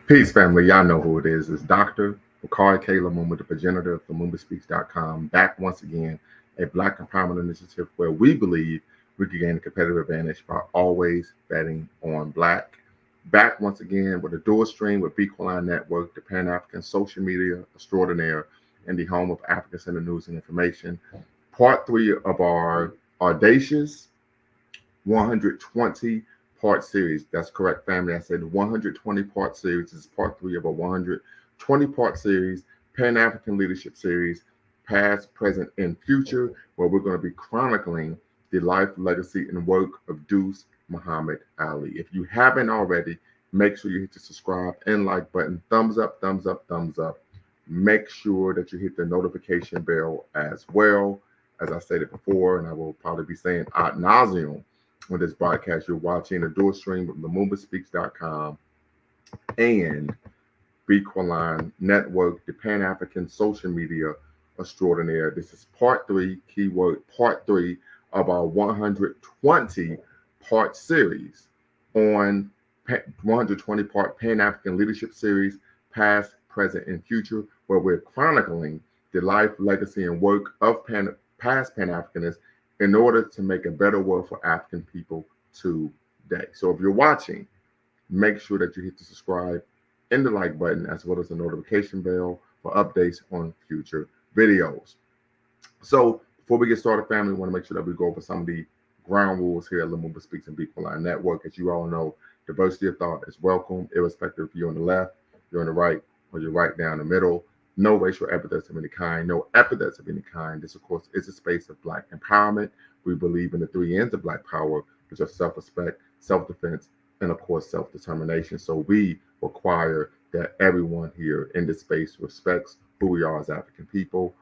Peace, family. Y'all know who it is. It's Dr. Bakari K. Lumumba, the progenitor of LumumbaSpeaks.com, back once again, a Black empowerment initiative where we believe we can gain a competitive advantage by always betting on Black. Back once again with a dual stream with Bequaline Network, the Pan African social media extraordinaire, and the home of African Center News and Information. Part three of our audacious 120 part series. That's correct, family. I said 120 part series. This is part three of a 120 part series, Pan African Leadership Series, past, present, and future, where we're going to be chronicling the life, legacy, and work of Duse Mohamed Ali. If you haven't already, make sure you hit the subscribe and like button. Thumbs up, thumbs up, thumbs up. Make sure that you hit the notification bell as well. As I stated before, and I will probably be saying ad nauseum on this broadcast, you're watching a dual stream of LumumbaSpeaks.com and Bequaline Network, the Pan African social media extraordinaire. This is part three, keyword part three of our 120 part series on 120 part Pan African Leadership Series, past, present, and future, where we're chronicling the life, legacy, and work of past Pan Africanists in order to make a better world for African people today. So if you're watching, make sure that you hit the subscribe and the like button, as well as the notification bell for updates on future videos. So before we get started, family, we want to make sure that we go over some of the ground rules here at Lumumba Speaks and Bequaline Network. As you all know, diversity of thought is welcome, irrespective if you're on the left, you're on the right, or you're right down the middle. No racial epithets of any kind, no epithets of any kind. This, of course, is a space of Black empowerment. We believe in the three ends of Black power, which are self-respect, self-defense, and, of course, self-determination. So we require that everyone here in this space respects who we are as African people.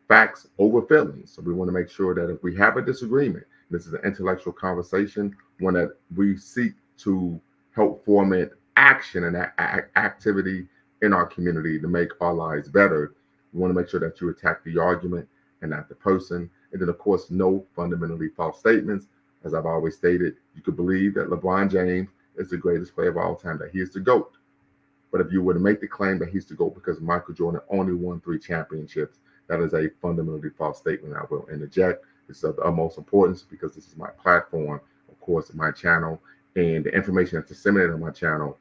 Facts over feelings. So we want to make sure that if we have a disagreement, this is an intellectual conversation, one that we seek to help foment action and activity in our community to make our lives better. We want to make sure that you attack the argument and not the person. And then, of course, no fundamentally false statements. As I've always stated, you could believe that LeBron James is the greatest player of all time, that he is the GOAT. But if you were to make the claim that he's the GOAT because Michael Jordan only won 3 championships, that is a fundamentally false statement. I will interject. This is of the utmost importance because this is my platform, of course, my channel, and the information that's disseminated on my channel,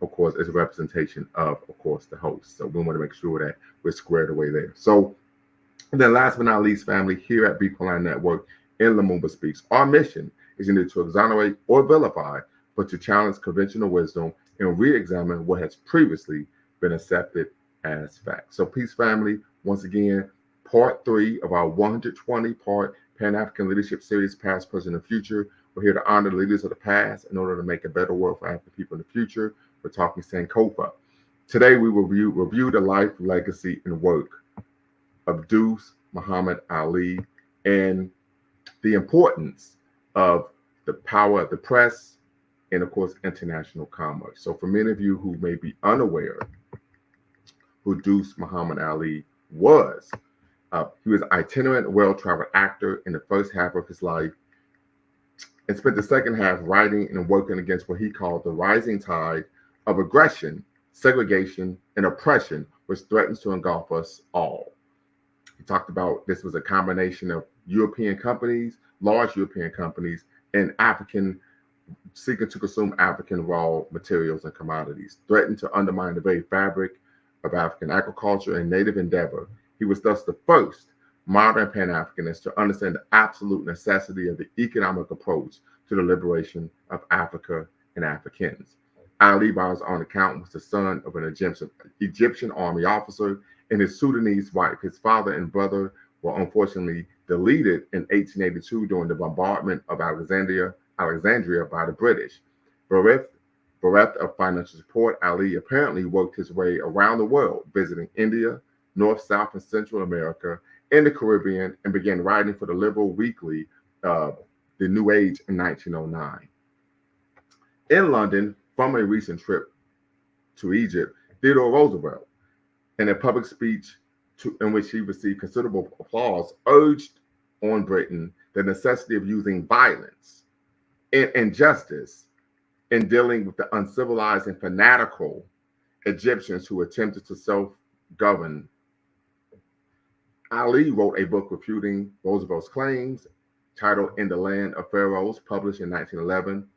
of course, is a representation of course, the host. So we want to make sure that we're squared away there. So, and then last but not least, family, here at Bequaline Network in Lumumba Speaks, our mission is either to exonerate or vilify, but to challenge conventional wisdom and re-examine what has previously been accepted as fact. So peace, family. Once again, part three of our 120-part Pan-African Leadership Series, past, present, and future. We're here to honor the leaders of the past in order to make a better world for African people in the future. We're talking Sankofa. Today, we will review the life, legacy, and work of Duse Mohamed Ali and the importance of the power of the press and, of course, international commerce. So for many of you who may be unaware who Duse Mohamed Ali was, he was an itinerant, well-traveled actor in the first half of his life and spent the second half writing and working against what he called the rising tide of aggression, segregation, and oppression, which threatens to engulf us all. He talked about this was a combination of European companies, large European companies, and African seeking to consume African raw materials and commodities, threatened to undermine the very fabric of African agriculture and native endeavor. He was thus the first modern Pan-Africanist to understand the absolute necessity of the economic approach to the liberation of Africa and Africans. Ali, by his own account, was the son of an Egyptian army officer and his Sudanese wife. His father and brother were unfortunately deleted in 1882 during the bombardment of Alexandria by the British. Bereft of financial support, Ali apparently worked his way around the world, visiting India, North, South, and Central America, and the Caribbean, and began writing for the liberal weekly, The New Age, in 1909. In London, from a recent trip to Egypt, Theodore Roosevelt, in a public speech in which he received considerable applause, urged on Britain the necessity of using violence and injustice in dealing with the uncivilized and fanatical Egyptians who attempted to self-govern. Ali wrote a book refuting Roosevelt's claims titled In the Land of Pharaohs, published in 1911,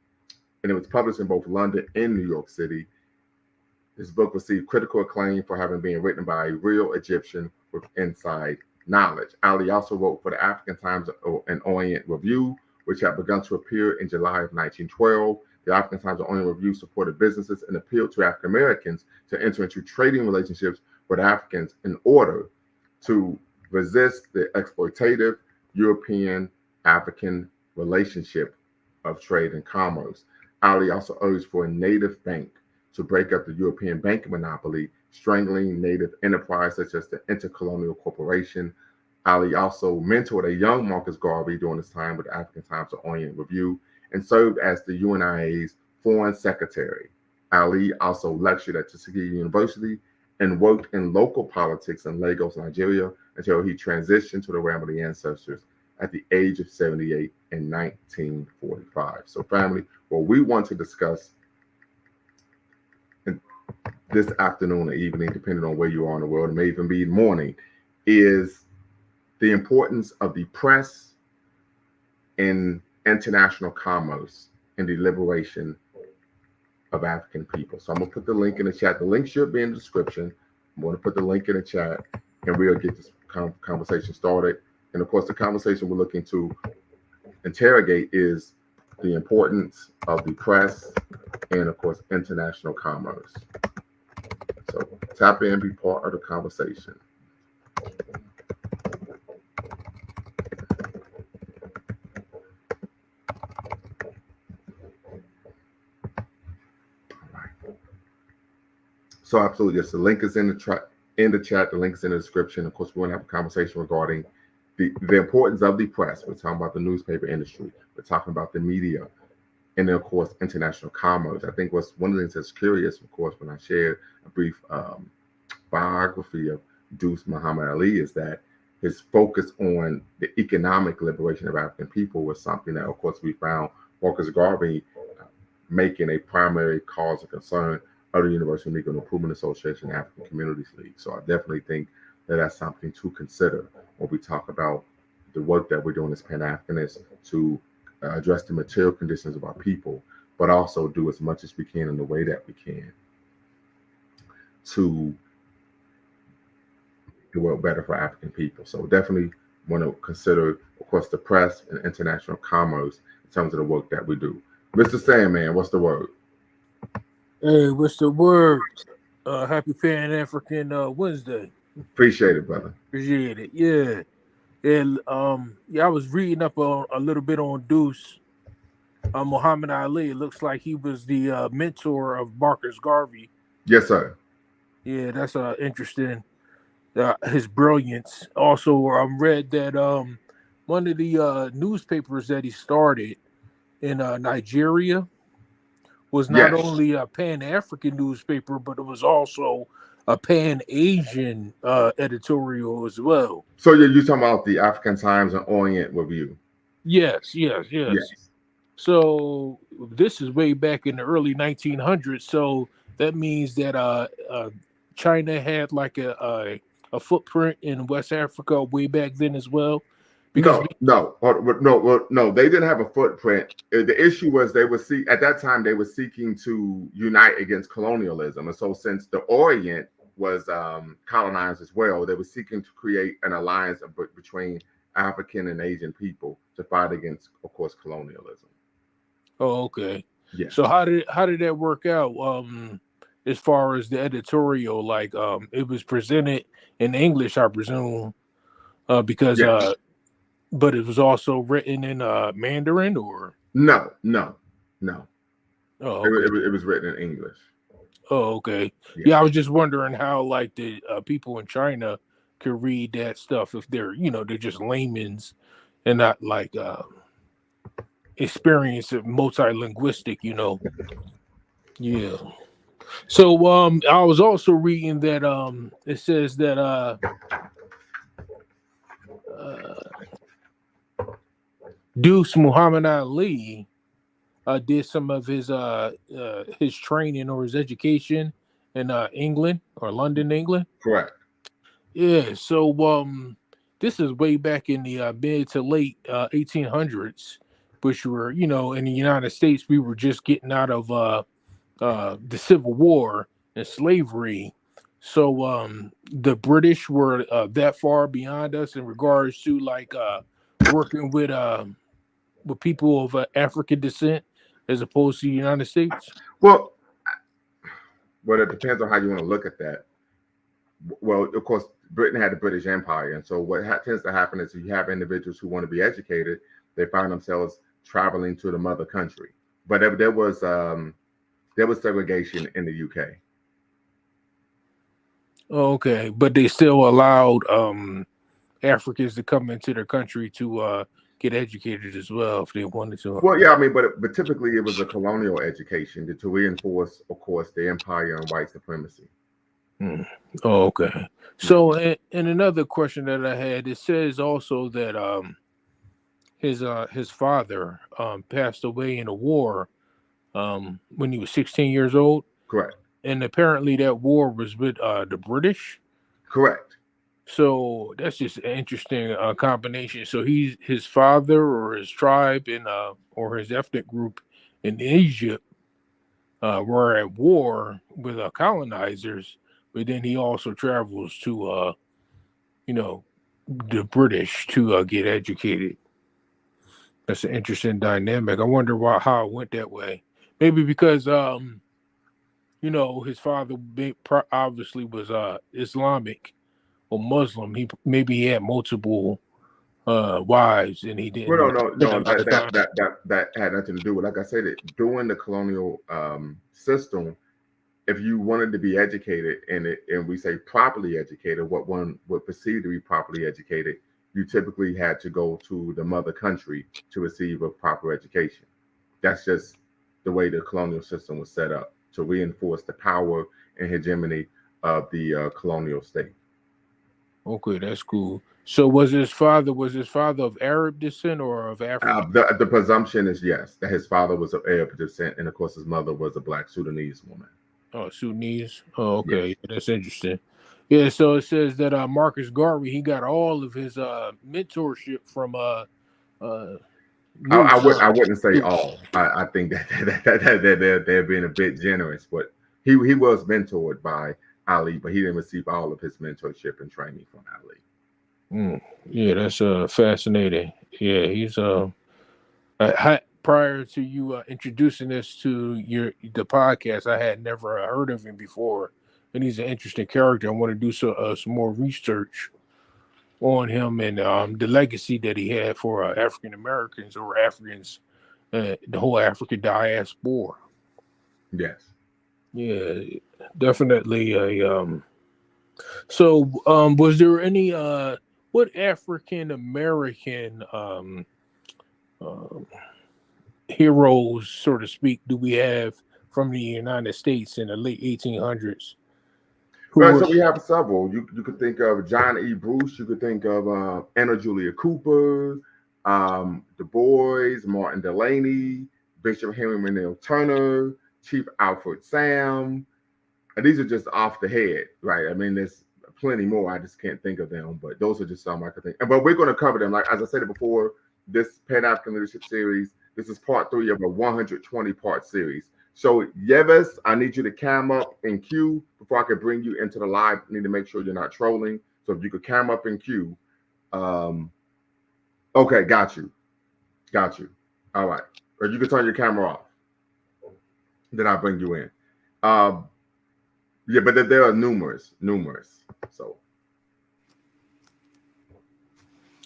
and it was published in both London and New York City. This book received critical acclaim for having been written by a real Egyptian with inside knowledge. Ali also wrote for the African Times and Orient Review, which had begun to appear in July of 1912. The African Times and Orient Review supported businesses and appealed to African Americans to enter into trading relationships with Africans in order to resist the exploitative European-African relationship of trade and commerce. Ali also urged for a native bank to break up the European banking monopoly, strangling native enterprise such as the Intercolonial Corporation. Ali also mentored a young Marcus Garvey during his time with the African Times and Orient Review and served as the UNIA's foreign secretary. Ali also lectured at Tuskegee University and worked in local politics in Lagos, Nigeria, until he transitioned to the realm of the ancestors at the age of 78 in 1945. So family, what we want to discuss this afternoon or evening, depending on where you are in the world, it may even be morning, is the importance of the press in international commerce and the liberation of African people. So I'm going to put the link in the chat. The link should be in the description. I'm going to put the link in the chat and we'll get this conversation started. And of course, the conversation we're looking to interrogate is the importance of the press and of course, international commerce. So tap in, be part of the conversation. So absolutely, yes. The link is in the chat. The link is in the description. Of course, we're going to have a conversation regarding the importance of the press. We're talking about the newspaper industry. We're talking about the media, and then of course, international commerce. I think what's one of the things that's curious, of course, when I shared a brief biography of Duse Mohamed Ali, is that his focus on the economic liberation of African people was something that, of course, we found Marcus Garvey making a primary cause of concern of the University of Negro Improvement Association and African Communities League. So I definitely think that that's something to consider when we talk about the work that we're doing as Pan-Africanists to address the material conditions of our people, but also do as much as we can in the way that we can to the world better for African people. So definitely want to consider, of course, the press and international commerce in terms of the work that we do. Mr. Sandman, what's the word? Hey, what's the word? Happy Pan-African Wednesday. Appreciate it, brother. Appreciate it. Yeah. And I was reading up on a little bit on Duse Muhammad Ali. It looks like he was the mentor of Marcus Garvey. Yes, sir. Yeah, that's interesting. His brilliance. Also, read that one of the newspapers that he started in Nigeria was not only a Pan-African newspaper, but it was also a Pan-Asian editorial as well. So you're talking about the African Times and Orient Review? Yes. So this is way back in the early 1900s. So that means that China had like a footprint in West Africa way back then as well. Because no, they didn't have a footprint. The issue was at that time they were seeking to unite against colonialism, and so since the Orient was colonized as well, they were seeking to create an alliance between African and Asian people to fight against, of course, colonialism. Oh, okay. Yeah. So how did that work out? As far as the editorial, like it was presented in English, I presume, because but it was also written in Mandarin, or no. Oh, okay. It was written in English. Oh, okay. Yeah, I was just wondering how like the people in China could read that stuff if they're they're just laymen's and not like experience of multilinguistic, Yeah. So I was also reading that it says that Duse Muhammad Ali did some of his training or his education in England or London, England. Correct. Yeah, so this is way back in the mid to late 1800s, which were, in the United States, we were just getting out of the Civil War and slavery. So the British were that far beyond us in regards to like working with people of African descent as opposed to the United States. Well, it depends on how you want to look at that. Well, of course, Britain had the British Empire, and so what tends to happen is you have individuals who want to be educated, they find themselves traveling to the mother country. But there was segregation in the UK. Okay, but they still allowed Africans to come into their country to get educated as well if they wanted to. Well, yeah, I mean, but typically it was a colonial education to reinforce, of course, the empire and white supremacy. Oh, okay. So, and another question that I had, it says also that his father passed away in a war when he was 16 years old. Correct. And apparently that war was with the British. Correct. So that's just an interesting combination. So his father or his tribe in or his ethnic group in Egypt were at war with colonizers, but then he also travels to the British to get educated. That's an interesting dynamic. I wonder how it went that way. Maybe because his father obviously was Islamic or Muslim. He had multiple wives, and he didn't. Well, no, that had nothing to do with. Like I said, during the colonial system, if you wanted to be educated and we say properly educated, what one would perceive to be properly educated, you typically had to go to the mother country to receive a proper education. That's just the way the colonial system was set up to reinforce the power and hegemony of the colonial state. Okay, that's cool. So was his father of Arab descent or of African? The presumption is yes, that his father was of Arab descent, and of course his mother was a Black Sudanese woman. Oh, Sudanese. Oh, okay, yes. That's interesting. Yeah, so it says that Marcus Garvey, he got all of his mentorship from I wouldn't say all. I think that they're being a bit generous, but he was mentored by Ali, but he didn't receive all of his mentorship and training from Ali. Yeah, that's fascinating. Yeah, he's prior to you introducing this to the podcast, I had never heard of him before, and he's an interesting character. I want to do some more research on him and the legacy that he had for African Americans or Africans, the whole African diaspora. Yes. Yeah, definitely. So, was there any what African American heroes, so to speak, do we have from the United States in the late 1800s? So we have several. You could think of John E. Bruce. You could think of Anna Julia Cooper, Du Bois, Martin Delany, Bishop Henry Manil Turner, Chief Alfred Sam. And these are just off the head, right? I mean, there's plenty more. I just can't think of them, but those are just some I could think. But we're going to cover them. Like as I said before, this Pan-African Leadership Series, this is part 3 of a 120-part series. So, Yevis, I need you to cam up and queue before I can bring you into the live. I need to make sure you're not trolling. So, if you could cam up and queue. Okay, got you. All right. Or you can turn your camera off. Then I'll bring you in. Yeah, but there are numerous. So.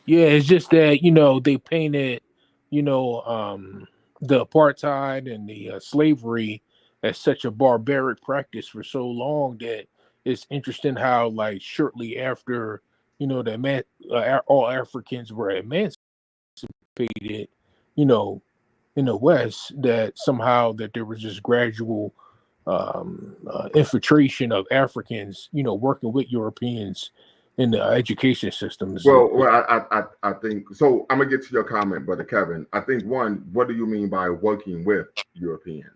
Yeah, it's just that, they painted, the apartheid and the slavery as such a barbaric practice for so long that it's interesting how, like, shortly after, all Africans were emancipated, in the West, that somehow that there was just gradual infiltration of Africans, working with Europeans in the education systems. Well, I think so. I'm gonna get to your comment, Brother Kevin. I think one, what do you mean by working with Europeans?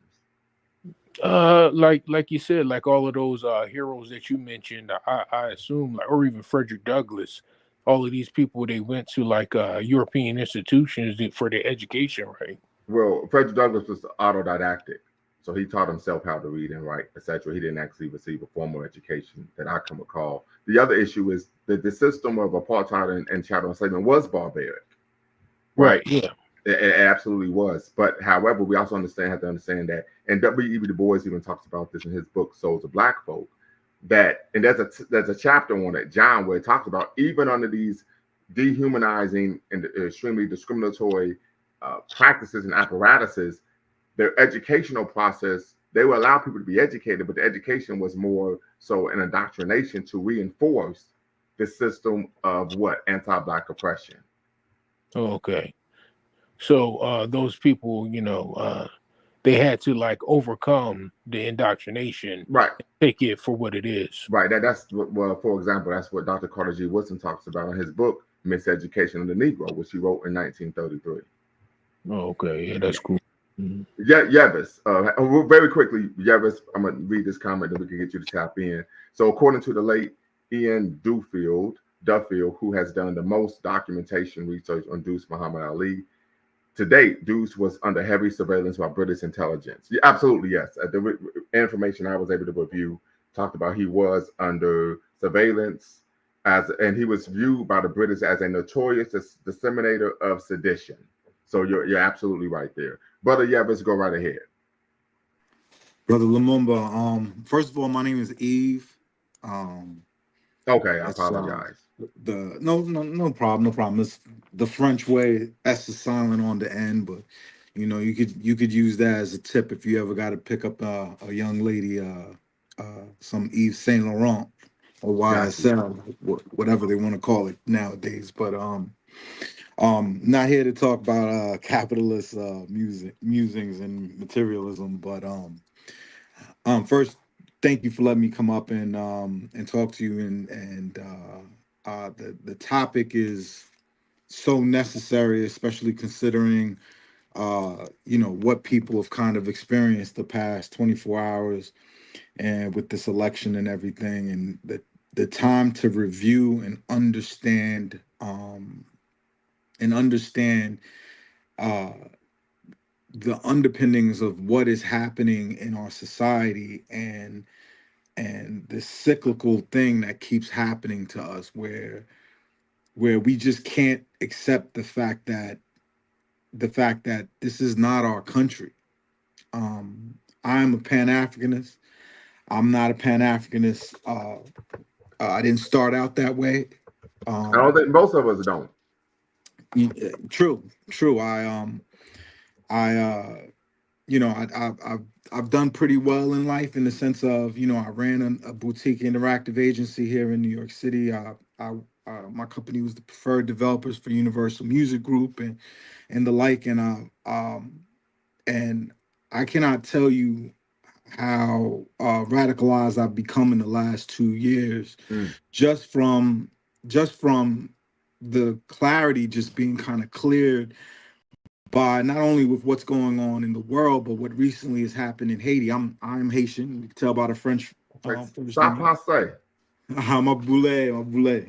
Like you said, like all of those heroes that you mentioned, I assume, like, or even Frederick Douglass, all of these people they went to like European institutions for their education, right? Well, Frederick Douglass was autodidactic, so he taught himself how to read and write, etc. He didn't actually receive a formal education that I can recall. The other issue is that the system of apartheid and chattel enslavement was barbaric, right? Right. Yeah. It absolutely was. But however, we also have to understand that, and W.E.B. Du Bois even talks about this in his book "Souls of Black Folk." That, and there's a chapter on it, John, where it talks about even under these dehumanizing and extremely discriminatory practices and apparatuses, their educational process, they will allow people to be educated, but the education was more so an indoctrination to reinforce the system of what anti-black oppression. Okay. So those people, they had to like overcome the indoctrination, Right. take it for what it is. Right. That's what, well, for example, that's what Dr. Carter G. Woodson talks about in his book, Miseducation of the Negro, which he wrote in 1933. Oh, okay. Yeah, that's cool. Mhm. Yeah, Yevis. Very quickly, Yevis, I'm going to read this comment that we can get you to tap in. So, according to the late Ian Duffield, who has done the most documentation research on Duse Muhammad Ali, to date, Deuce was under heavy surveillance by British intelligence. Yeah, absolutely, yes. Information I was able to review talked about he was under surveillance and he was viewed by the British as a notorious disseminator of sedition. So you're absolutely right there, brother. Yeah, let's go right ahead. Brother Lumumba, first of all, my name is Eve. Um, Okay, I that's apologize. the no problem, no problem. It's the French way. S is silent on the end, but you could use that as a tip if you ever got to pick up a young lady, some Yves Saint Laurent or Got you. YSL, whatever they want to call it nowadays. But not here to talk about capitalist musings and materialism, but first, thank you for letting me come up and talk to you. And the topic is so necessary, especially considering what people have kind of experienced the past 24 hours and with this election and everything, and the time to review and understand uh, the underpinnings of what is happening in our society and this cyclical thing that keeps happening to us where we just can't accept the fact that this is not our country. I'm a Pan-Africanist. I'm not a Pan-Africanist. I didn't start out that way. I don't um think most of us don't. true. I I've done pretty well in life in the sense of, I ran a boutique interactive agency here in New York City. My company was the preferred developers for Universal Music Group and the like. And I cannot tell you how radicalized I've become in the last 2 years, Mm. just from just from the clarity just being kind of cleared by not only with what's going on in the world, but what recently has happened in Haiti. I'm Haitian. You can tell by the French Like, first stop name. passe. My boulet, my boulet.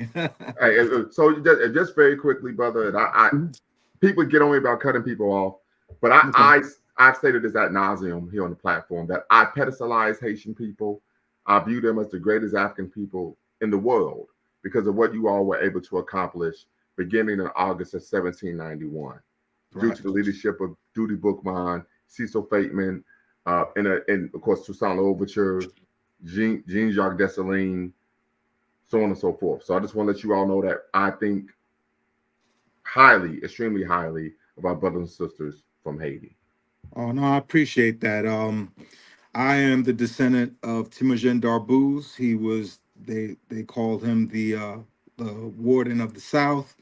Hey, so just very quickly, brother, and people get on me about cutting people off, but Okay. I've stated this ad nauseum here on the platform that I pedestalize Haitian people. I view them as the greatest African people in the world because of what you all were able to accomplish beginning in August of 1791, due Right. to the leadership of Duty Bookman, Cecil Fateman, and of course Toussaint Louverture, Jean Jacques Dessalines, so on and so forth. So I just want to let you all know that I think highly, extremely highly of our brothers and sisters from Haiti. Oh no, I appreciate that. I am the descendant of Timogen Darbouze. He was they called him the warden of the South.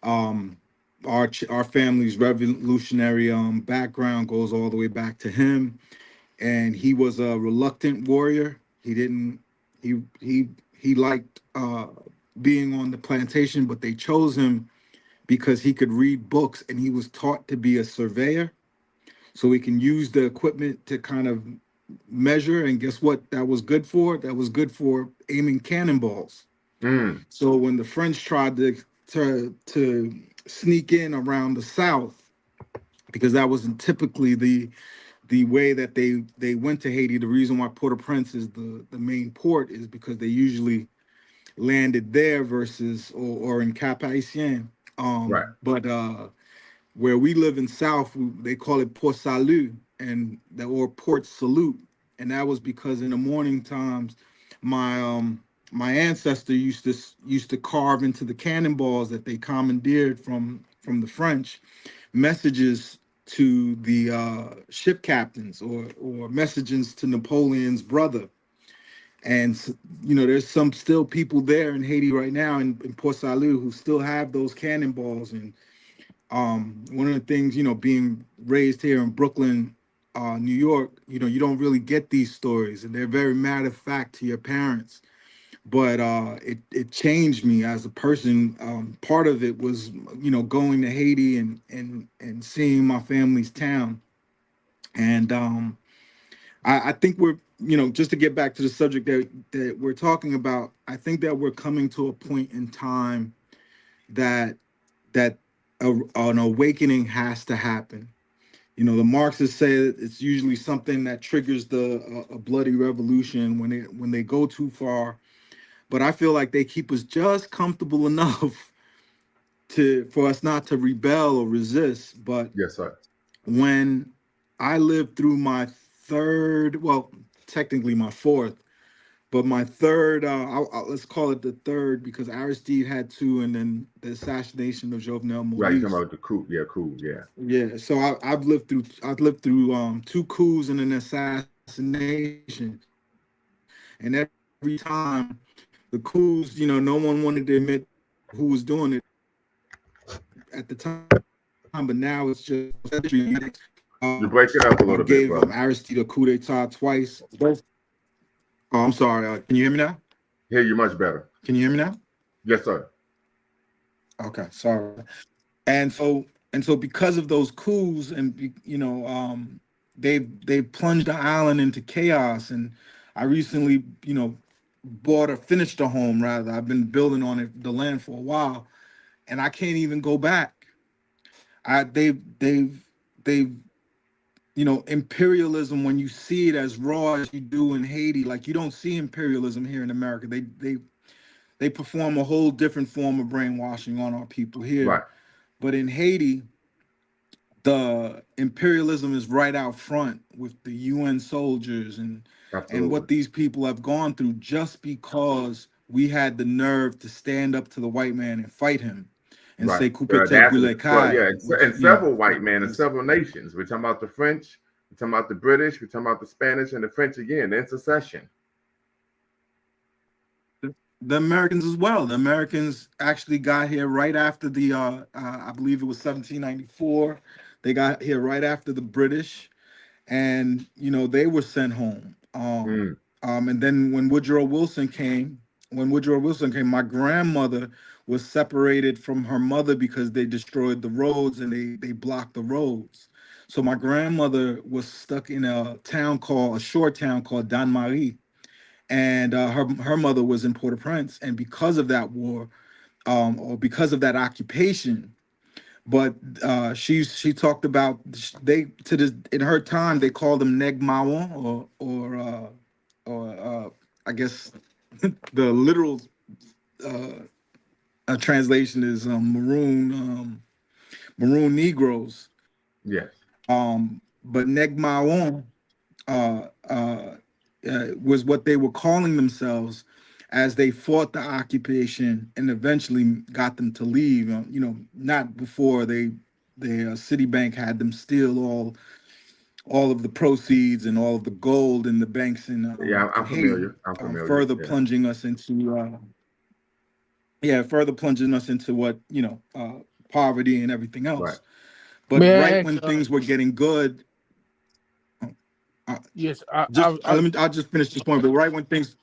Um, our family's revolutionary background goes all the way back to him, and he was a reluctant warrior. He didn't he liked being on the plantation, but they chose him because he could read books and he was taught to be a surveyor, so he can use the equipment to kind of measure, and guess what that was good for? That was good for aiming cannonballs. Mm. So when the French tried to sneak in around the South, because that wasn't typically the way that they went to Haiti. The reason why Port-au-Prince is the main port is because they usually landed there versus or in Cap Haitien. Right. But where we live in South, they call it Port Salut or Port Salute, and that was because in the morning times, my ancestor used to carve into the cannonballs that they commandeered from the French messages to the ship captains or messages to Napoleon's brother. And there's some still people there in Haiti right now in Port Salut who still have those cannonballs. And one of the things, being raised here in Brooklyn, New York, you don't really get these stories, and they're very matter of fact to your parents. But it changed me as a person. Part of it was, going to Haiti and seeing my family's town. And I think we're, just to get back to the subject that we're talking about, I think that we're coming to a point in time that that an awakening has to happen. The Marxists say that it's usually something that triggers a bloody revolution when they go too far. But I feel like they keep us just comfortable enough for us not to rebel or resist. But Yes, sir. when I lived through my third, well, technically my fourth, but my third, let's call it the third, because Aristide had two, and then the assassination of Jovenel Right. You're talking Moïse. about the coup. Yeah, coup. Yeah. Yeah, so I've lived through two coups and an assassination, and every time the coups, no one wanted to admit who was doing it at the time, but now it's just You break it up a little bit, gave brother. Aristide a coup d'état twice. Oh, I'm sorry. Can you hear me now? Hear you much better. Can you hear me now? Yes, sir. Okay, sorry. And so because of those coups, and they plunged the island into chaos. And I recently, bought or finished a home, rather. I've been building on the land for a while, and I can't even go back. They've imperialism, when you see it as raw as you do in Haiti, like you don't see imperialism here in America. They perform a whole different form of brainwashing on our people here. Right. But in Haiti, the imperialism is right out front with the UN soldiers and Absolutely. what these people have gone through, just because we had the nerve to stand up to the white man and fight him and Right. say coupe The tete audacity. boule Well, kai, yeah, which and several white men and several nations. We're talking about the French. We're talking about the British. We're talking about the Spanish and the French again. In succession. the Americans as well. The Americans actually got here right after I believe it was 1794. They got here right after the British, and they were sent home. Mm. And then when Woodrow Wilson came, my grandmother was separated from her mother because they destroyed the roads and they blocked the roads. So my grandmother was stuck in a shore town called Dan Marie, and her mother was in Port-au-Prince. And because of that war, or because of that occupation, but she talked about, they to this in her time they called them neg Maon, or I guess the literal uh, translation is maroon Negroes. Yes. But neg Maon uh, uh, was what they were calling themselves as they fought the occupation and eventually got them to leave. Not before Citibank had them steal all of the proceeds and all of the gold in the banks Yeah, in I'm Haiti, familiar. I'm familiar. further Yeah. plunging us into what poverty and everything Right. else. But May I right ask? when things were getting good, uh, Yes, I'll just finish this point. But right when things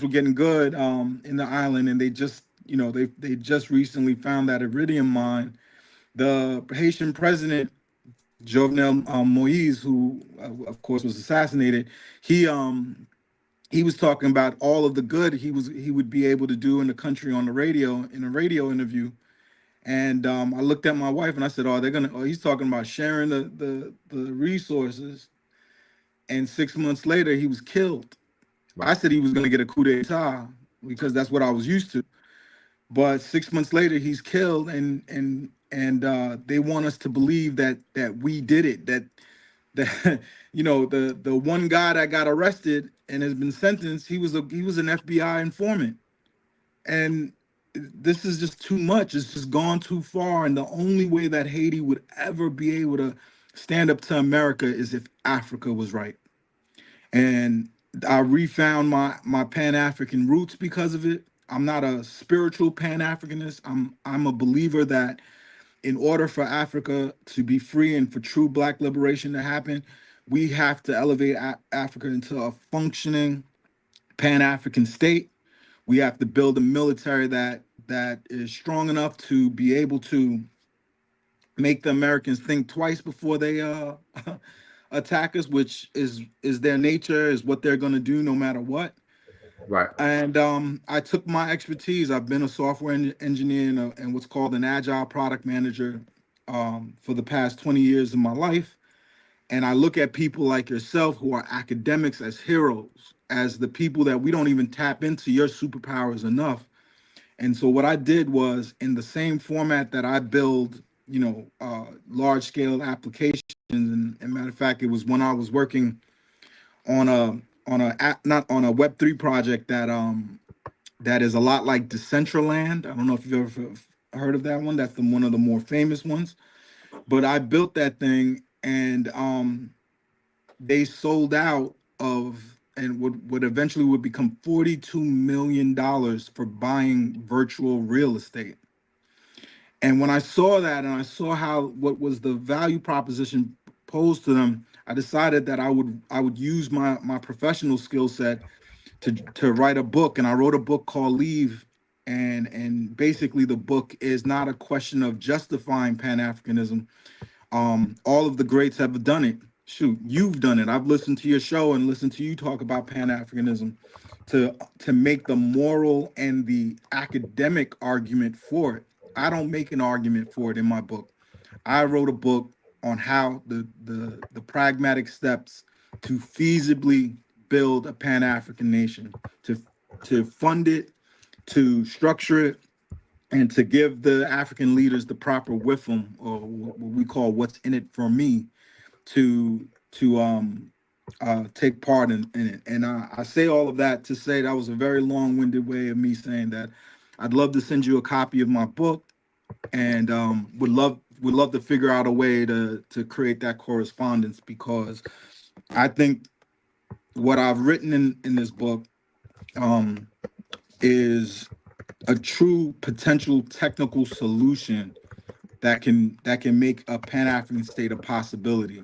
were getting good in the island, and they just recently found that iridium mine. The Haitian president Jovenel Moise, who of course was assassinated, he he was talking about all of the good he would be able to do in the country on the radio in a radio interview. And I looked at my wife and I said, "Oh, they're gonna." Oh, he's talking about sharing the resources. And 6 months later, he was killed. I Right. said he was gonna get a coup d'état because that's what I was used to. But 6 months later, he's killed, and they want us to believe that we did it. That the one guy that got arrested and has been sentenced, he was an FBI informant, and this is just too much. It's just gone too far, and the only way that Haiti would ever be able to stand up to America is if Africa was right. And I refound my Pan-African roots because of it. I'm not a spiritual Pan-Africanist. I'm a believer that in order for Africa to be free and for true Black liberation to happen, we have to elevate Africa into a functioning Pan-African state. We have to build a military that is strong enough to be able to make the Americans think twice before they attack us, which is their nature, is what they're going to do no matter what. Right. And I took my expertise. I've been a software engineer and what's called an agile product manager for the past 20 years of my life. And I look at people like yourself who are academics as heroes, as the people that we don't even tap into your superpowers enough. And so what I did was, in the same format that I build, large scale applications. And matter of fact, it was when I was working on not on a Web3 project that is a lot like Decentraland. I don't know if you've ever heard of that one. That's one of the more famous ones. But I built that thing, and they sold out of, and would eventually would become $42 million for buying virtual real estate. And when I saw that, and I saw how what was the value proposition posed to them, I decided that I would use my professional skill set to write a book. And I wrote a book called Leave. And basically the book is not a question of justifying Pan-Africanism. All of the greats have done it. Shoot, you've done it. I've listened to your show and listened to you talk about Pan-Africanism to make the moral and the academic argument for it. I don't make an argument for it in my book. I wrote a book on how the pragmatic steps to feasibly build a Pan-African nation, to fund it, to structure it, and to give the African leaders the proper wisdom, or what we call what's in it for me, to take part in it. And I say all of that to say that was a very long-winded way of me saying that I'd love to send you a copy of my book, and would love to figure out a way to create that correspondence, because I think what I've written in this book um, is a true potential technical solution that can make a Pan-African state a possibility.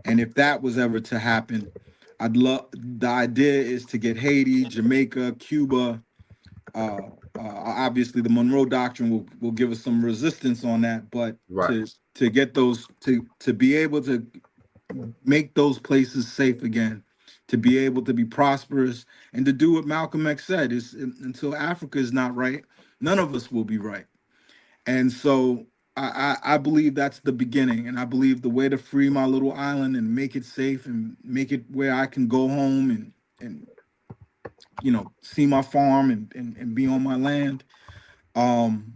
And if that was ever to happen, I'd love the idea is to get Haiti, Jamaica, Cuba. Uh, Obviously, the Monroe Doctrine will give us some resistance on that, but Right. to get those to be able to make those places safe again, to be able to be prosperous, and to do what Malcolm X said is, until Africa is not right, none of us will be right. And so I believe that's the beginning. And I believe the way to free my little island and make it safe and make it where I can go home and see my farm and be on my land, um,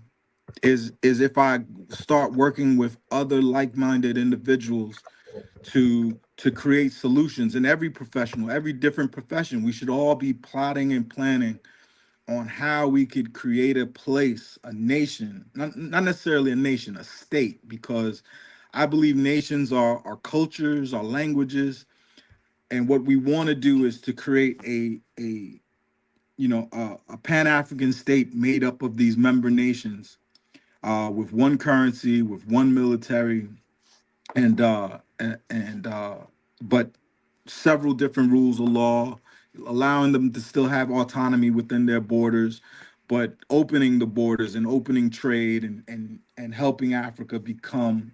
is if I start working with other like-minded individuals to create solutions in every professional, every different profession. We should all be plotting and planning on how we could create a place, a nation, not necessarily a nation, a state, because I believe nations are cultures, are languages, and what we want to do is to create a Pan-African state made up of these member nations, with one currency, with one military, and but several different rules of law, allowing them to still have autonomy within their borders, but opening the borders and opening trade, and helping Africa become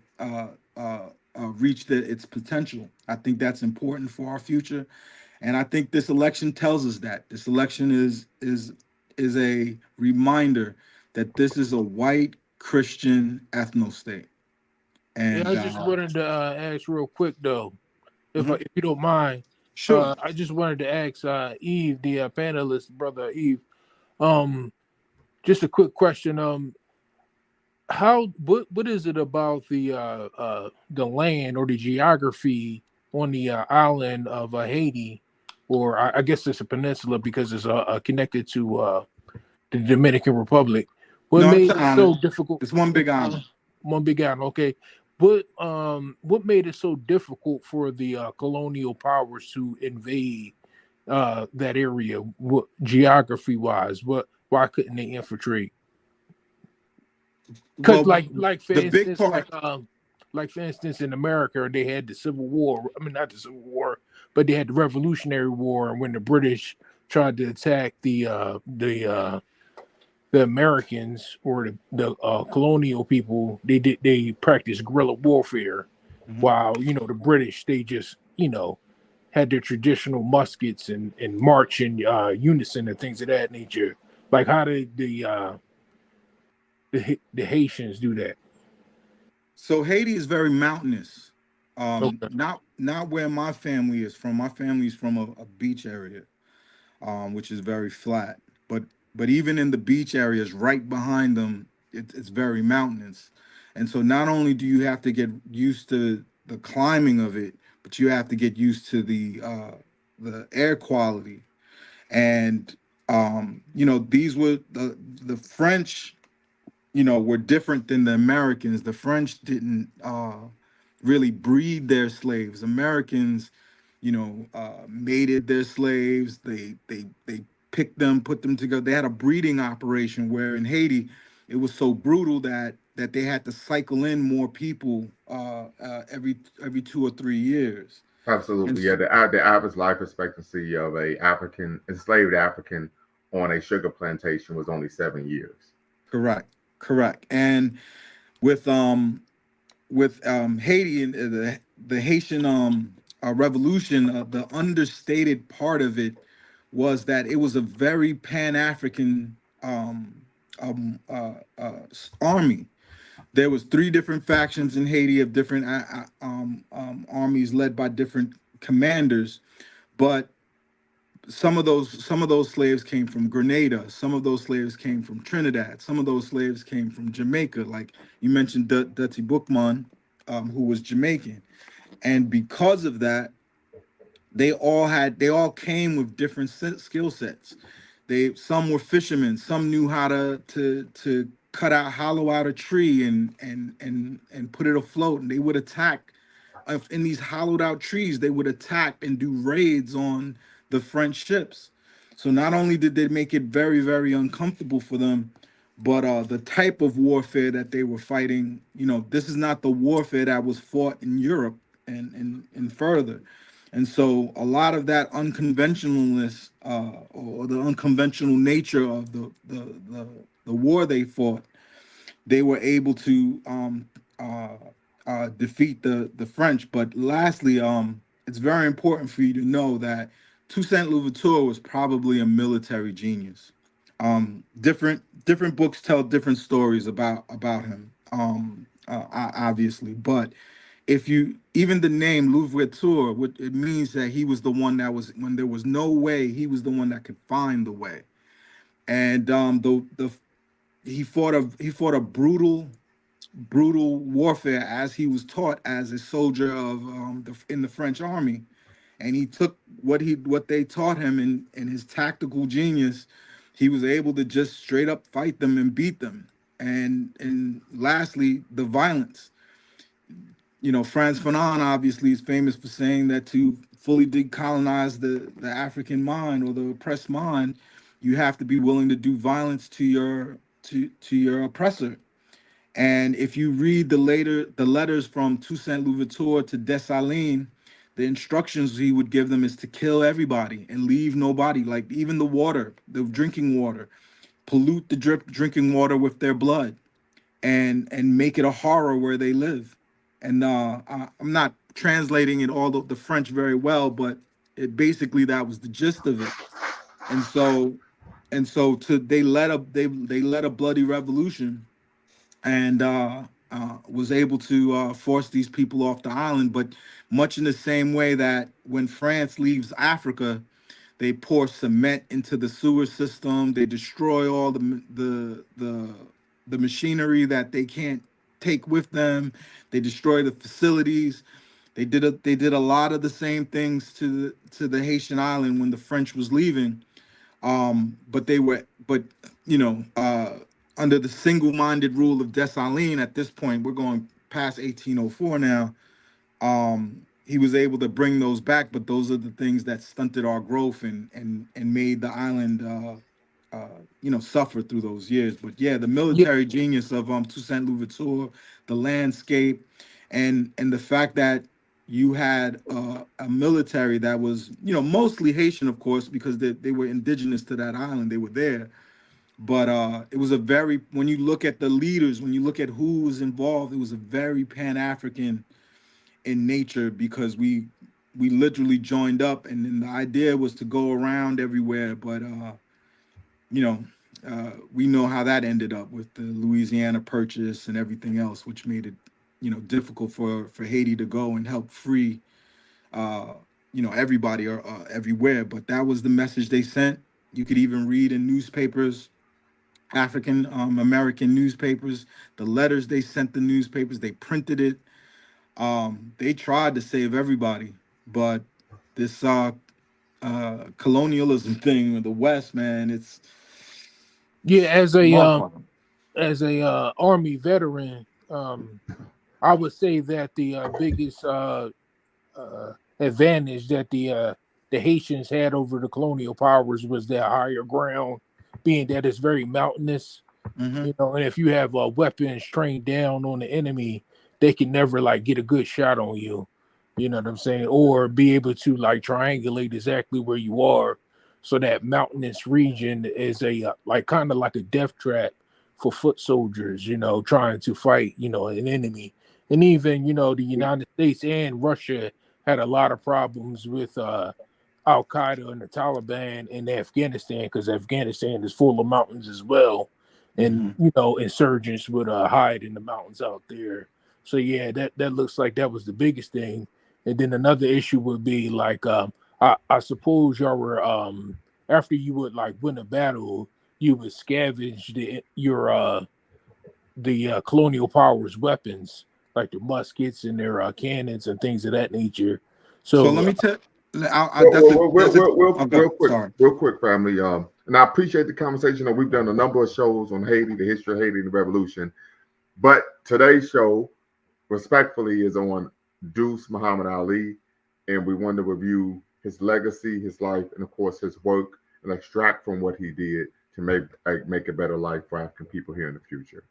reach its potential. I think that's important for our future, and I think this election tells us that. This election is a reminder that this is a white Christian ethno state. Yeah, And I just wanted to ask real quick though, mhm, if you don't mind. sure. I just wanted to ask Eve, the panelist, brother Eve, um, just a quick question. How what is it about the land or the geography on the island of Haiti, or I guess it's a peninsula because it's connected to the Dominican Republic? What No, it's made an it so island. difficult? It's one It's big island. one big island, okay. What made it so difficult for the colonial powers to invade that area? What geography wise? What Why couldn't they infiltrate? Because Well, like for the big instance, part. like for instance in America they had the Civil War. I mean not the Civil War, but they had the Revolutionary War, and when the British tried to attack the Americans or the colonial people, they practiced guerrilla warfare, Mhm. while the British, they just had their traditional muskets and march in unison and things of that nature. Like how did the Haitians do that? So Haiti is very mountainous. Okay. Not where my family is from. My family's from a beach area, which is very flat. But even in the beach areas, right behind them, it's very mountainous. And so not only do you have to get used to the climbing of it, but you have to get used to the air quality. And these were the French, were different than the Americans. The French didn't really breed their slaves. Americans, mated their slaves. They picked them, put them together. They had a breeding operation where in Haiti, it was so brutal that they had to cycle in more people every 2 or 3 years. And Absolutely, yeah. The average life expectancy of a African enslaved African on a sugar plantation was only 7 years. correct, correct. And with Haiti and the Haitian revolution, the understated part of it was that it was a very Pan African army. There was three different factions in Haiti of different armies led by different commanders, but some of those slaves came from Grenada, some of those slaves came from Trinidad, some of those slaves came from Jamaica. Like you mentioned, Dutty Bookman, who was Jamaican, and because of that, they all came with different skill sets. Some were fishermen, some knew how to cut out hollow out a tree and put it afloat, and they would attack in these hollowed out trees. They would attack and do raids on the French ships. So not only did they make it very, very uncomfortable for them, but the type of warfare that they were fighting, this is not the warfare that was fought in Europe and further. And so a lot of that unconventionalness, or the unconventional nature of the war they fought, they were able to defeat the French. But lastly, it's very important for you to know that Toussaint Louverture was probably a military genius. Different books tell different stories about him, obviously. But if you even the name Louverture, it means that he was the one that was when there was no way, he was the one that could find the way. And the he fought a brutal warfare as he was taught as a soldier of in the French army, and he took what they taught him in his tactical genius. He was able to just straight up fight them and beat them. And lastly, the violence. Franz Fanon obviously is famous for saying that to fully decolonize the African mind or the oppressed mind, you have to be willing to do violence to your oppressor. And if you read the letters from Toussaint Louverture to Dessalines, the instructions he would give them is to kill everybody and leave nobody, like even the water, the drinking water, pollute the drinking water with their blood and make it a horror where they live. I'm not translating it all of the French very well, but it basically that was the gist of it. And so they led a bloody revolution, and was able to force these people off the island. But much in the same way that when France leaves Africa, they pour cement into the sewer system. They destroy all the machinery that they can't take with them. They destroy the facilities. They did a lot of the same things to the Haitian island when the French was leaving. But they were, but you know, under the single-minded rule of Dessalines. At this point, we're going past 1804 now. He was able to bring those back, but those are the things that stunted our growth and made the island, suffer through those years. But yeah, the Yeah, military genius of Toussaint Louverture, the landscape, and the fact that you had a military that was, mostly Haitian, of course, because they were indigenous to that island. They were there, but it was a very, when you look at the leaders, when you look at who was involved, it was a very Pan-African in nature, because we literally joined up, and then the idea was to go around everywhere. But you know we know how that ended up with the Louisiana Purchase and everything else, which made it difficult for Haiti to go and help free everybody or everywhere. But that was the message they sent. You could even read in newspapers, African American newspapers, the letters they sent the newspapers. They printed it. They tried to save everybody, but this colonialism thing with the West, man, yeah. motherfucker. As a Army veteran, I would say that the biggest advantage that the Haitians had over the colonial powers was their higher ground, being that it's very mountainous. Hmm. And if you have weapons trained down on the enemy, they can never like get a good shot on you. You know what I'm saying? Or be able to like triangulate exactly where you are. So that mountainous region is a like kind of like a death trap for foot soldiers, trying to fight, an enemy. And even, the United States and Russia had a lot of problems with Al Qaeda and the Taliban in Afghanistan, because Afghanistan is full of mountains as well, Hmm. and insurgents would hide in the mountains out there. So yeah, that looks like that was the biggest thing. And then another issue would be like I suppose y'all were after you would like win a battle, you would scavenge the colonial powers weapons, like the muskets and their cannons and things of that nature. So let So me tell. Well, That's a okay. Sorry. real quick, family. And I appreciate the conversation. We've done a number of shows on Haiti, the history of Haiti, and the revolution. But today's show, respectfully, is on Duse Muhammad Ali, and we want to review his legacy, his life, and of course his work, and extract from what he did to make a better life for African people here in the future.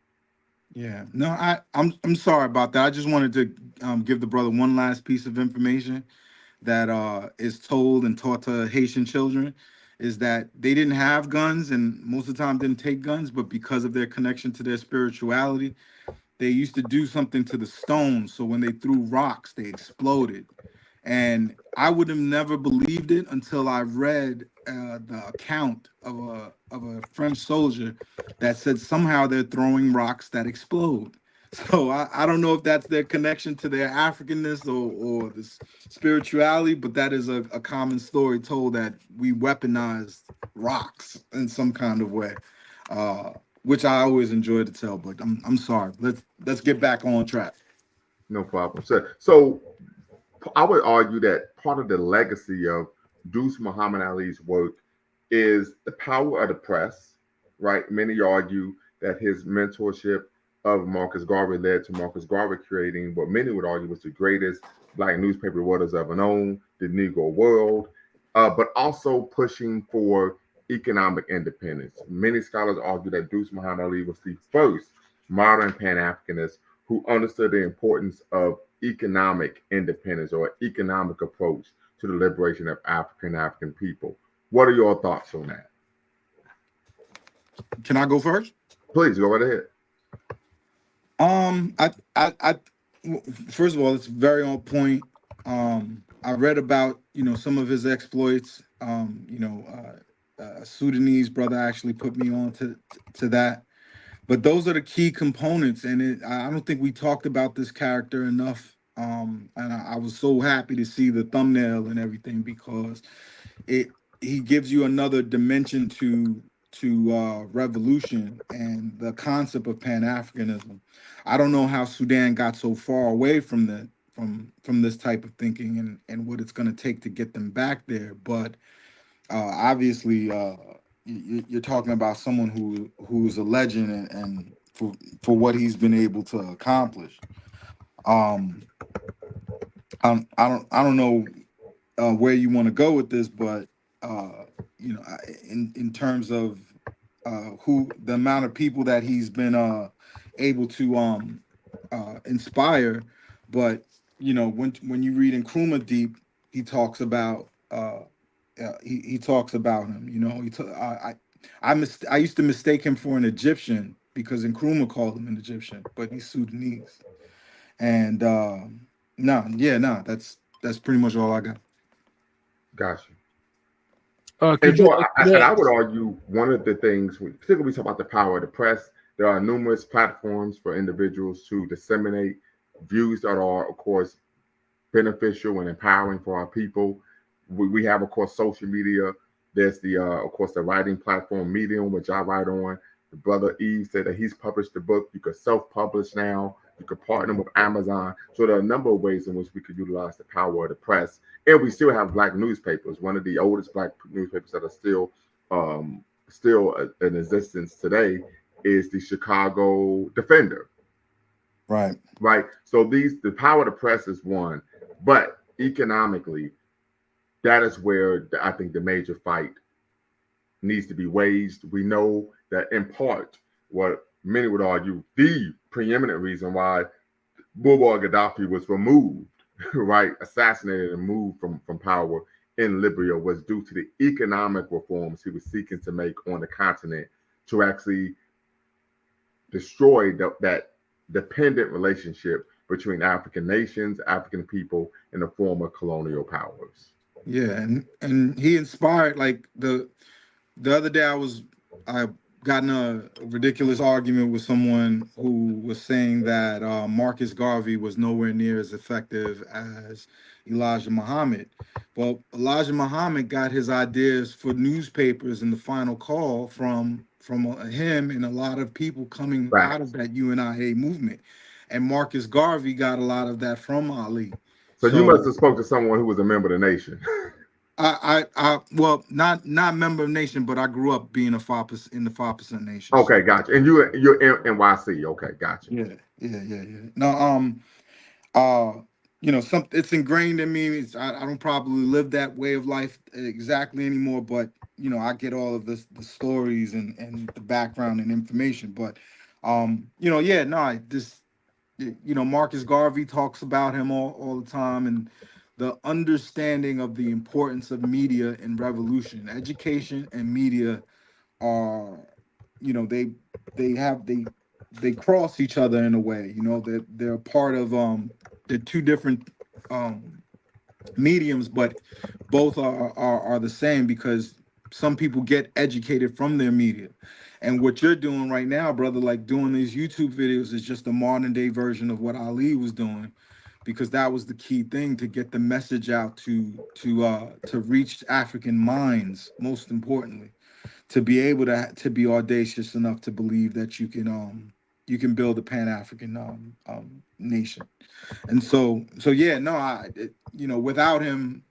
Yeah. No, I'm sorry about that. I just wanted to give the brother one last piece of information that is told and taught to Haitian children, is that they didn't have guns, and most of the time didn't take guns, but because of their connection to their spirituality, they used to do something to the stones. So when they threw rocks, they exploded. And I would have never believed it until I read the account of a French soldier that said somehow they're throwing rocks that explode. So I don't know if that's their connection to their Africanness or this spirituality, but that is a common story told, that we weaponized rocks in some kind of way, which I always enjoy to tell. But I'm sorry. Let's get back on track. No problem. So I would argue that part of the legacy of Deuce Muhammad Ali's work is the power of the press, right? Many argue that his mentorship of Marcus Garvey led to Marcus Garvey creating what many would argue was the greatest black newspaper reporters ever known, the Negro World, but also pushing for economic independence. Many scholars argue that Deuce Muhammad Ali was the first modern Pan Africanist who understood the importance of economic independence or economic approach to the liberation of African people. What are your thoughts on that? Can I go first? Please go right ahead. I First of all, it's very on point. I read about some of his exploits. A Sudanese brother actually put me on to that. But those are the key components, and I don't think we talked about this character enough. And I was so happy to see the thumbnail and everything because it he gives you another dimension to revolution and the concept of Pan-Africanism. I don't know how Sudan got so far away from from this type of thinking and what it's going to take to get them back there, but obviously you're talking about someone who's a legend and for what he's been able to accomplish. Um, I don't know where you want to go with this, but in terms of who the amount of people that he's been able to inspire, but when you read in Nkrumah Deep, he talks about he talks about him. I used to mistake him for an Egyptian because Nkrumah called him an Egyptian, but he's Sudanese. And that's pretty much all I got. Gotcha. Could And you so, ask and that? I would argue one of the things, particularly we talk about the power of the press, there are numerous platforms for individuals to disseminate views that are, of course, beneficial and empowering for our people. We have, of course, social media. There's of course, the writing platform Medium, which I write on. The brother Eve said that he's published the book. You could self-publish now. You could partner with Amazon. So there are a number of ways in which we could utilize the power of the press. And we still have black newspapers. One of the oldest black newspapers that are still in existence today is the Chicago Defender. Right. Right. So the power of the press is one, but economically, that is where I think the major fight needs to be waged. We know that in part, what many would argue, the preeminent reason why Muammar Gaddafi was removed, right, assassinated and moved from power in Libya was due to the economic reforms he was seeking to make on the continent to actually destroy that dependent relationship between African nations, African people, and the former colonial powers. Yeah, and he inspired like the other day I got in a ridiculous argument with someone who was saying that Marcus Garvey was nowhere near as effective as Elijah Muhammad. Well, Elijah Muhammad got his ideas for newspapers and the final call from him and a lot of people coming out of Facts. that UNIA movement. And Marcus Garvey got a lot of that from Ali. So you must So have spoke to someone who was a member of the nation. well, not member of nation, but I grew up being a 5% in the 5% nation. Okay, So gotcha. And you're in NYC. Okay, gotcha. yeah. No, it's ingrained in me. I don't probably live that way of life exactly anymore, but I get all of the stories and the background and information. But yeah, no, Marcus Garvey talks about him all the time and the understanding of the importance of media in revolution. Education and media are, they have they cross each other in a way. They're part of they're two different mediums, but both are the same because some people get educated from their media. And what you're doing right now, brother, like doing these YouTube videos is just a modern day version of what Ali was doing, because that was the key thing to get the message out to reach African minds, most importantly, to be able to be audacious enough to believe that you can build a Pan-African nation. And so yeah, no, without him,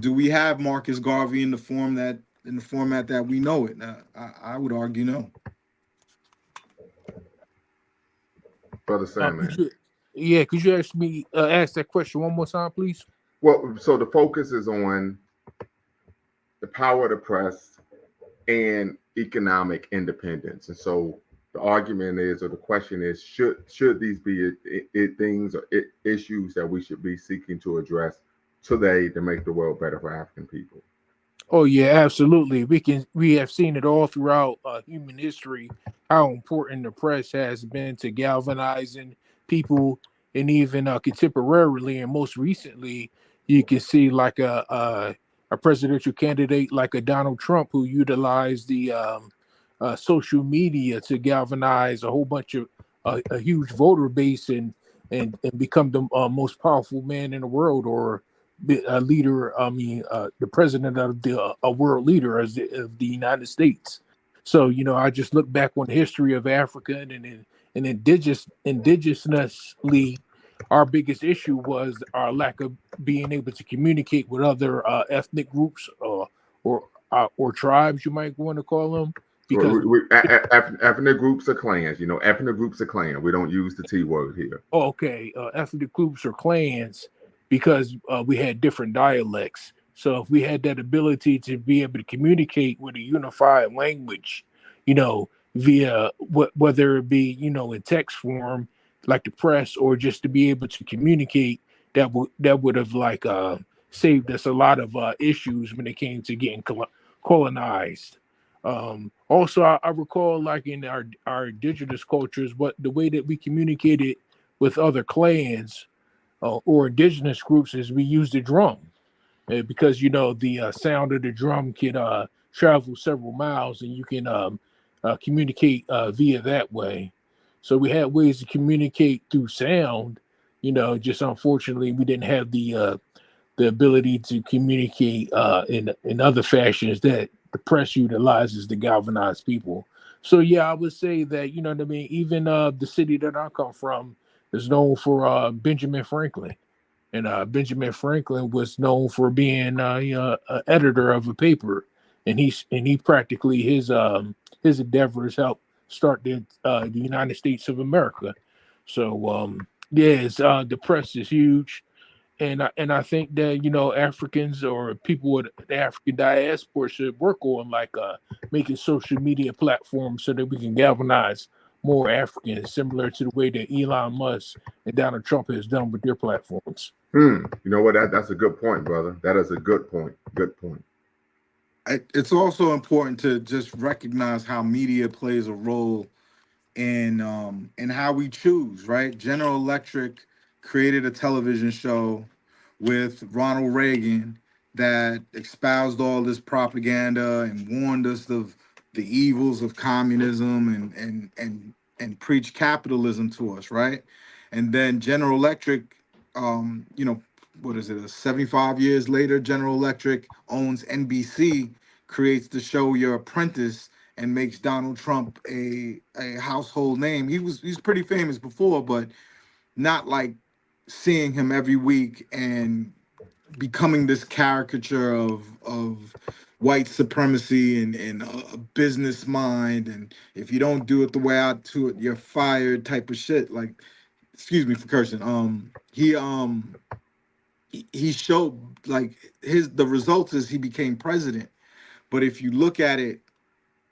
do we have Marcus Garvey in the format that we know it? I would argue no. Brother Could Sandman. you, could you ask that question one more time, please? Well, so the focus is on the power of the press and economic independence. And so the argument is, or the question is, should these be things or issues that we should be seeking to address today to make the world better for African people? Oh yeah, absolutely. We have seen it all throughout human history how important the press has been to galvanizing people and even contemporarily and most recently, you can see like a presidential candidate like a Donald Trump who utilized the social media to galvanize a whole bunch of a huge voter base and become the most powerful man in the world, or a leader. I mean, the president of the a world leader of the United States. So I just look back on the history of Africa and indigenously, our biggest issue was our lack of being able to communicate with other ethnic groups or tribes, you might want to call them, because Ethnic groups are clans. Ethnic groups are clan. We don't use the T word here. okay, ethnic groups or clans, because we had different dialects. So if we had that ability to be able to communicate with a unified language, via whether it be in text form, like the press, or just to be able to communicate, that would have like saved us a lot of issues when it came to getting colonized. Also, I recall, like in our indigenous cultures, what the way that we communicated with other clans or indigenous groups is we used the drum. Because the sound of the drum can travel several miles, and you can communicate via that way. So we had ways to communicate through sound. Just unfortunately, we didn't have the ability to communicate in other fashions that the press utilizes to galvanize people. So yeah, I would say that, you know what I mean. Even the city that I come from is known for Benjamin Franklin, and Benjamin Franklin was known for being an editor of a paper, and he practically his endeavors helped start the United States of America. So yes, the press is huge, and I think that Africans or people with the African diaspora should work on like making social media platforms so that we can galvanize more Africans, similar to the way that Elon Musk and Donald Trump has done with their platforms. You know what? That's a good point, brother. That is a good point. Good point. It's also important to just recognize how media plays a role in how we choose, right? General Electric created a television show with Ronald Reagan that espoused all this propaganda and warned us of the evils of communism and preached capitalism to us, right? And then General Electric, what is it? 75 years later, General Electric owns NBC, creates the show Your Apprentice, and makes Donald Trump a household name. He's pretty famous before, but not like seeing him every week and becoming this caricature of white supremacy and a business mind, and if you don't do it the way I do it, you're fired type of shit. Like, excuse me for cursing. He showed like the results is he became president. But if you look at it,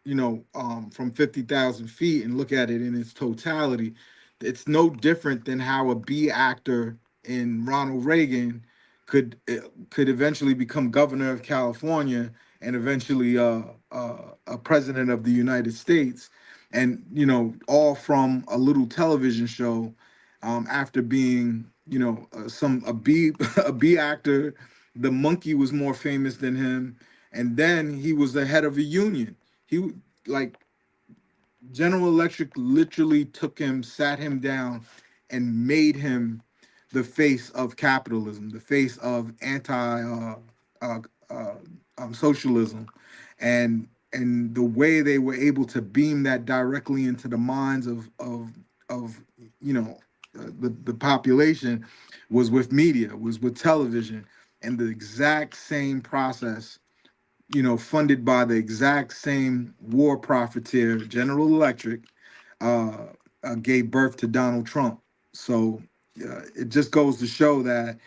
from 50,000 feet and look at it in its totality, it's no different than how a B actor in Ronald Reagan could eventually become governor of California and eventually a president of the United States, and all from a little television show. After being a B a B actor, the monkey was more famous than him, and then he was the head of a union. He like General Electric literally took him, sat him down, and made him the face of capitalism, the face of anti uh, uh, socialism, and the way they were able to beam that directly into the minds of the population was with media, was with television, and the exact same process, funded by the exact same war profiteer, General Electric, uh, gave birth to Donald Trump. So it just goes to show that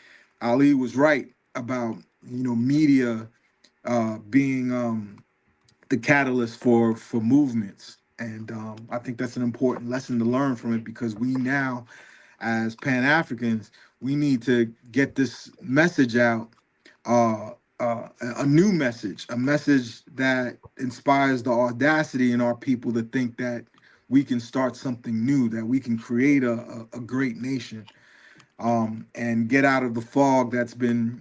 Ali was right about media being the catalyst for movements, and I think that's an important lesson to learn from it, because we now, as Pan Africans, we need to get this message out, uh, a new message, a message that inspires the audacity in our people to think that we can start something new, that we can create a great nation. and get out of the fog that's been,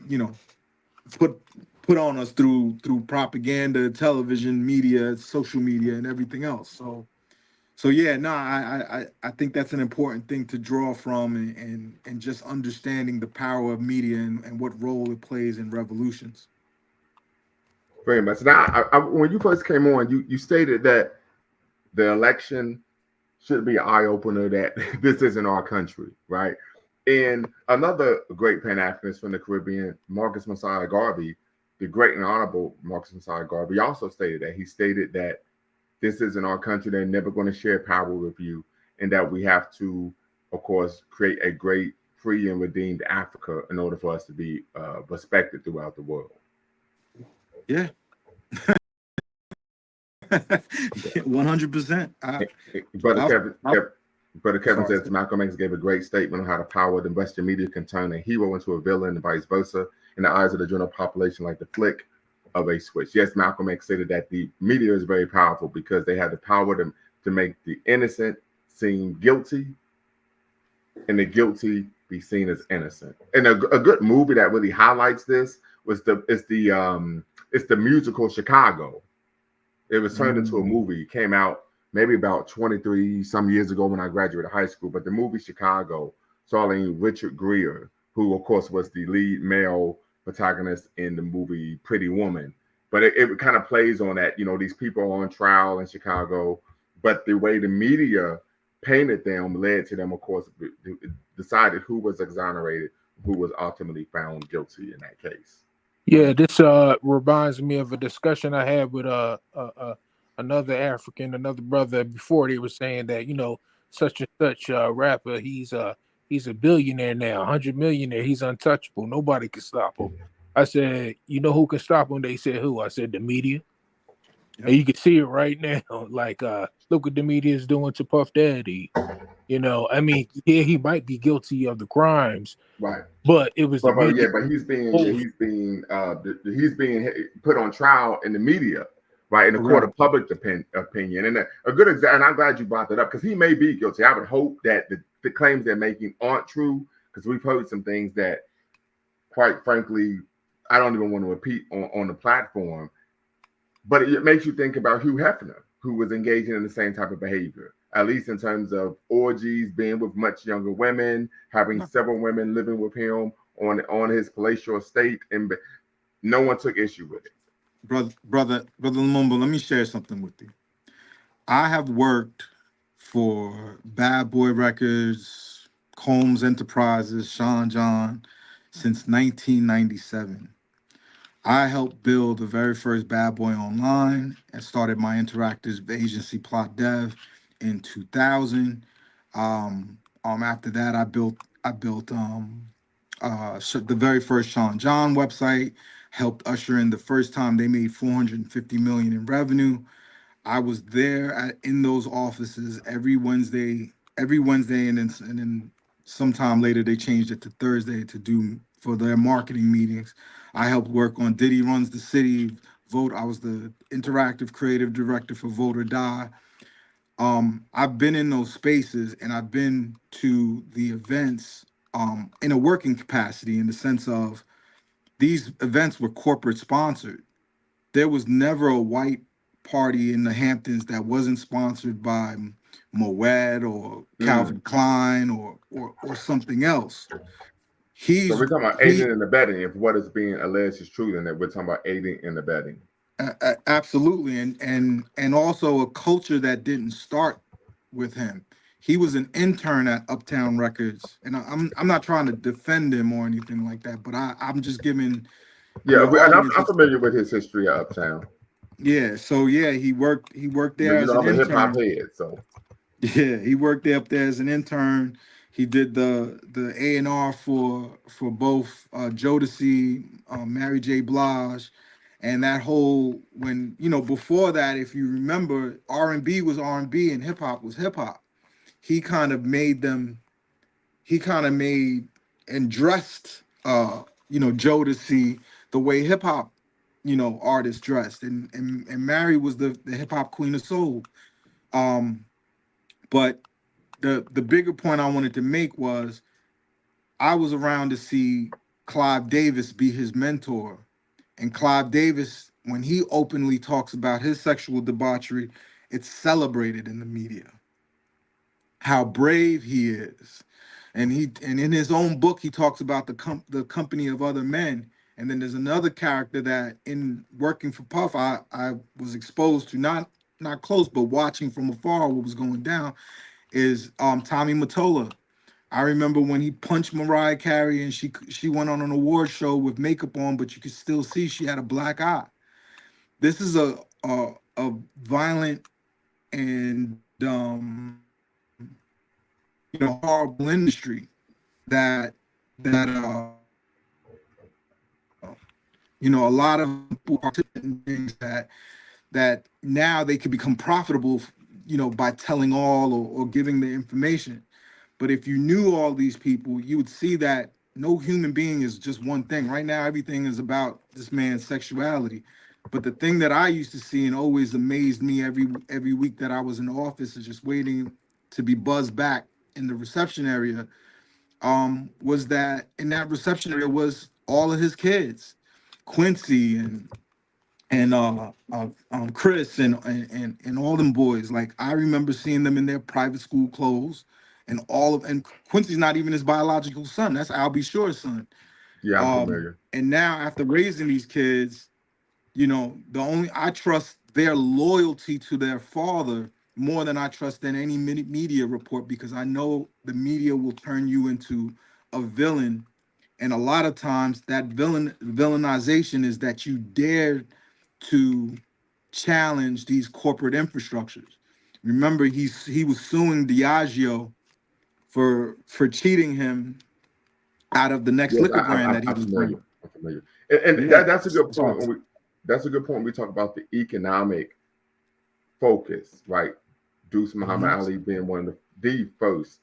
put put on us through propaganda, television, media, social media, and everything else. So yeah, no, I think that's an important thing to draw from, and just understanding the power of media, and what role it plays in revolutions. Very much. Now, when you first came on, you stated that the election should be an eye opener that this isn't our country, right? And another great Pan Africanist from the Caribbean, Marcus Messiah Garvey, the great and honorable Marcus Messiah Garvey, also stated that. He stated that this isn't our country. They're never going to share power with you, and that we have to, of course, create a great, free, and redeemed Africa in order for us to be respected throughout the world. Yeah. 100%. Brother Kevin, Brother Kevin Sorry. says Malcolm X gave a great statement on how the power of the Western media can turn a hero into a villain and vice versa in the eyes of the general population, like the flick of a switch. Yes, Malcolm X stated that the media is very powerful because they have the power to make the innocent seem guilty and the guilty be seen as innocent. And a good movie that really highlights this was the musical Chicago. It was turned into a movie. It came out maybe about 23 some years ago when I graduated high school. But the movie Chicago, starring Richard Gere, who of course was the lead male protagonist in the movie Pretty Woman. But it kind of plays on that, these people are on trial in Chicago, but the way the media painted them led to them, of course, decided who was exonerated, who was ultimately found guilty in that case. Yeah, this reminds me of a discussion I had with another African, another brother before. They were saying that such and such rapper, he's a billionaire now, 100 millionaire. He's untouchable. Nobody can stop him. I said, you know who can stop him? They said who? I said the media. And you can see it right now. Like, look what the media is doing to Puff Daddy. I mean, yeah, he might be guilty of the crimes, Right. but it was the But media. he's being put on trial in the media, right, in the court of public opinion. And a good example, and I'm glad you brought that up, because he may be guilty. I would hope that the claims they're making aren't true, because we've heard some things that, quite frankly, I don't even want to repeat on the platform. But it makes you think about Hugh Hefner, who was engaging in the same type of behavior, at least in terms of orgies, being with much younger women, having several women living with him on his palatial estate, and no one took issue with it. Brother Lumumba, let me share something with you. I have worked for Bad Boy Records, Combs Enterprises, Sean John since 1997. I helped build the very first Bad Boy Online and started my interactive agency Plot Dev in 2000. After that, I built the very first Sean John website. Helped usher in the first time they made 450 million in revenue. I was there in those offices every Wednesday, and then sometime later they changed it to Thursday for their marketing meetings. I helped work on Diddy Runs the City, Vote. I was the interactive creative director for Vote or Die. I've been in those spaces, and I've been to the events in a working capacity, in the sense of these events were corporate sponsored. There was never a white party in the Hamptons that wasn't sponsored by Moet or Calvin Klein or something else. So we're talking about aiding and abetting. If what is being alleged is true, then we're talking about aiding and abetting. Absolutely, and also a culture that didn't start with him. He was an intern at Uptown Records, and I'm not trying to defend him or anything like that, but I'm just giving. Yeah, and I'm familiar with his history at Uptown. Yeah, so yeah, he worked there as an I'm a hip hop intern. head, so Yeah, he worked up there as an intern. He did the A&R for both Jodeci, Mary J. Blige, and that whole, when before that, if you remember, R&B was R&B and hip hop was hip hop. He kind of made and dressed Jodeci the way hip hop artists dressed, and Mary was the hip hop queen of soul. But the bigger point I wanted to make was I was around to see Clive Davis be his mentor. And Clive Davis, when he openly talks about his sexual debauchery, it's celebrated in the media. How brave he is. And in his own book, he talks about the company of other men. And then there's another character that in working for Puff, I was exposed to, not close, but watching from afar what was going down, is Tommy Mottola. I remember when he punched Mariah Carey and she went on an award show with makeup on, but you could still see she had a black eye. This is a violent and horrible industry that a lot of people are doing things that now they could become profitable, by telling all or giving the information. But if you knew all these people, you would see that no human being is just one thing. Right now, everything is about this man's sexuality. But the thing that I used to see and always amazed me every week that I was in the office is just waiting to be buzzed back in the reception area, was that in that reception area was all of his kids, Quincy and Chris and all them boys. Like I remember seeing them in their private school clothes, and Quincy's not even his biological son. That's Albie Shore's son. Yeah, I'm familiar. And now after raising these kids, the only I trust their loyalty to their father more than I trust in any media report, because I know the media will turn you into a villain. And a lot of times that villainization is that you dare to challenge these corporate infrastructures. Remember, he was suing Diageo for cheating him out of the next Yes, liquor brand that he I'm was familiar. bringing. I'm familiar. And Yeah. that's a good point. That's a good point when we talk about the economic focus, right? Duse Muhammad Ali being one of the first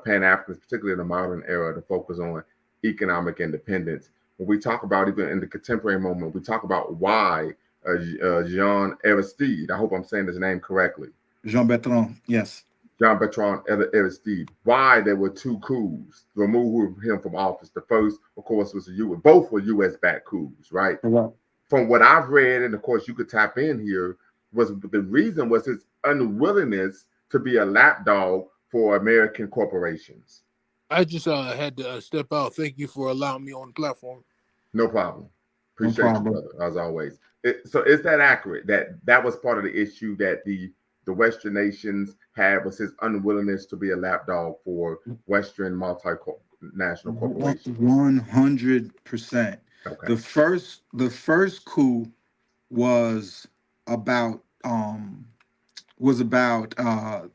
Pan-Africans, particularly in the modern era, to focus on economic independence. When we talk about, even in the contemporary moment, we talk about why Jean Aristide, I hope I'm saying his name correctly. Jean Bertrand, yes. Jean Bertrand Aristide, why there were two coups to remove him from office. The first, of course, was both were U.S. backed coups, right? Correct. From what I've read, and of course you could tap in here, was the reason was his unwillingness to be a lapdog for American corporations. I just had to step out. Thank you for allowing me on the platform. No problem. No Appreciate you, problem. brother, as always. So is that accurate? That was part of the issue that the Western nations had, was his unwillingness to be a lapdog for Western multinational corporations. 100%. Okay. The first coup was about the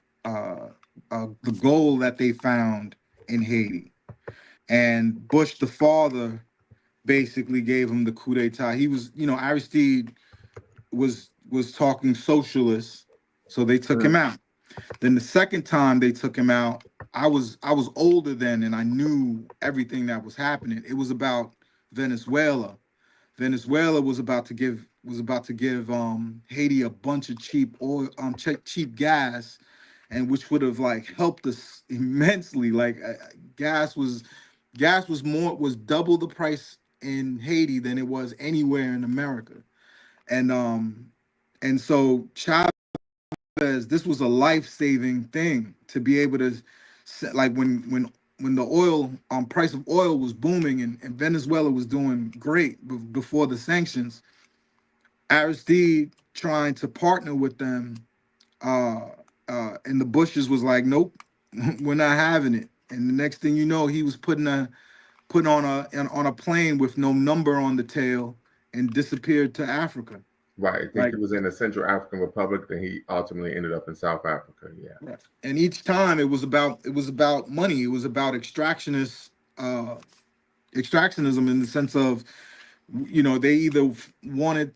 gold that they found in Haiti, and Bush the father basically gave him the coup d'état. He was, Aristide was talking socialist, so they took him out. Then the second time they took him out, I was older then, and I knew everything that was happening. It was about Venezuela. Venezuela was about to give Haiti a bunch of cheap oil, cheap gas, and which would have like helped us immensely. Like gas was double the price in Haiti than it was anywhere in America. And so Chavez, this was a life-saving thing to be able to, like when the oil price of oil was booming, and Venezuela was doing great before the sanctions. Aristide trying to partner with them, and the Bushes was like, nope, we're not having it. And the next thing you know, he was put on a plane with no number on the tail and disappeared to Africa. Right. I think Like, he was in the Central African Republic, then he ultimately ended up in South Africa. Yeah. right. And each time it was about money. It was about extractionism in the sense of, they either wanted,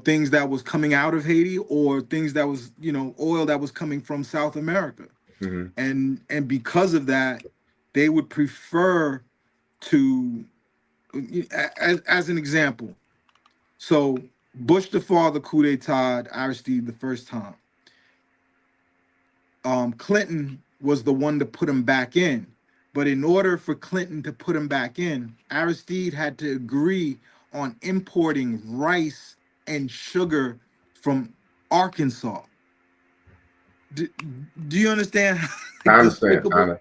things that was coming out of Haiti, or things that was, oil that was coming from South America. Mm-hmm. And because of that, they would prefer to, as an example. So Bush the father coup d'état Aristide the first time. Clinton was the one to put him back in, But in order for Clinton to put him back in, Aristide had to agree on importing rice and sugar from Arkansas. Do, do you understand how I understand. I despicable? know.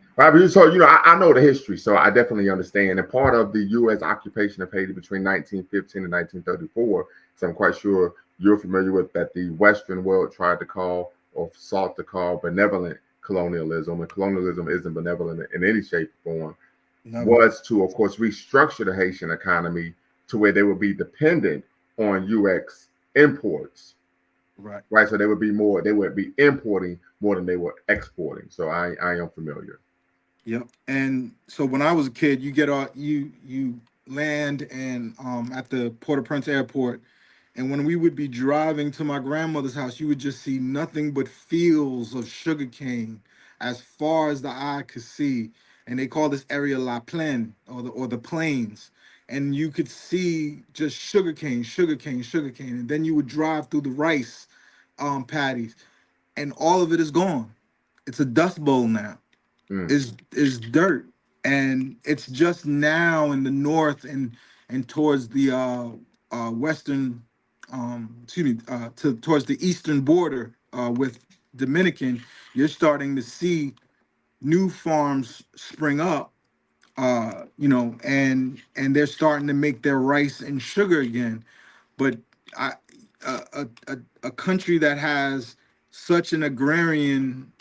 So I know the history, so I definitely understand. And part of the U.S. occupation of Haiti between 1915 and 1934, so I'm quite sure you're familiar with that, the Western world tried to call or sought to call benevolent colonialism, and colonialism isn't benevolent in any shape or form, Never. was to, of course, restructure the Haitian economy to where they would be dependent on U.S. imports, Right. right? So they would be importing more than they were exporting. So I am familiar. Yep. And so when I was a kid, you get on you land and at the Port-au-Prince airport, and when we would be driving to my grandmother's house, you would just see nothing but fields of sugarcane as far as the eye could see. And they call this area La Plaine, or the plains. And you could see just sugarcane, sugarcane, sugarcane. And then you would drive through the rice paddies, and all of it is gone. It's a dust bowl now. Mm, Is dirt, and it's just now in the north and towards the western, excuse me, towards the eastern border with Dominican. You're starting to see new farms spring up, and they're starting to make their rice and sugar again. But I, a country that has such an agrarian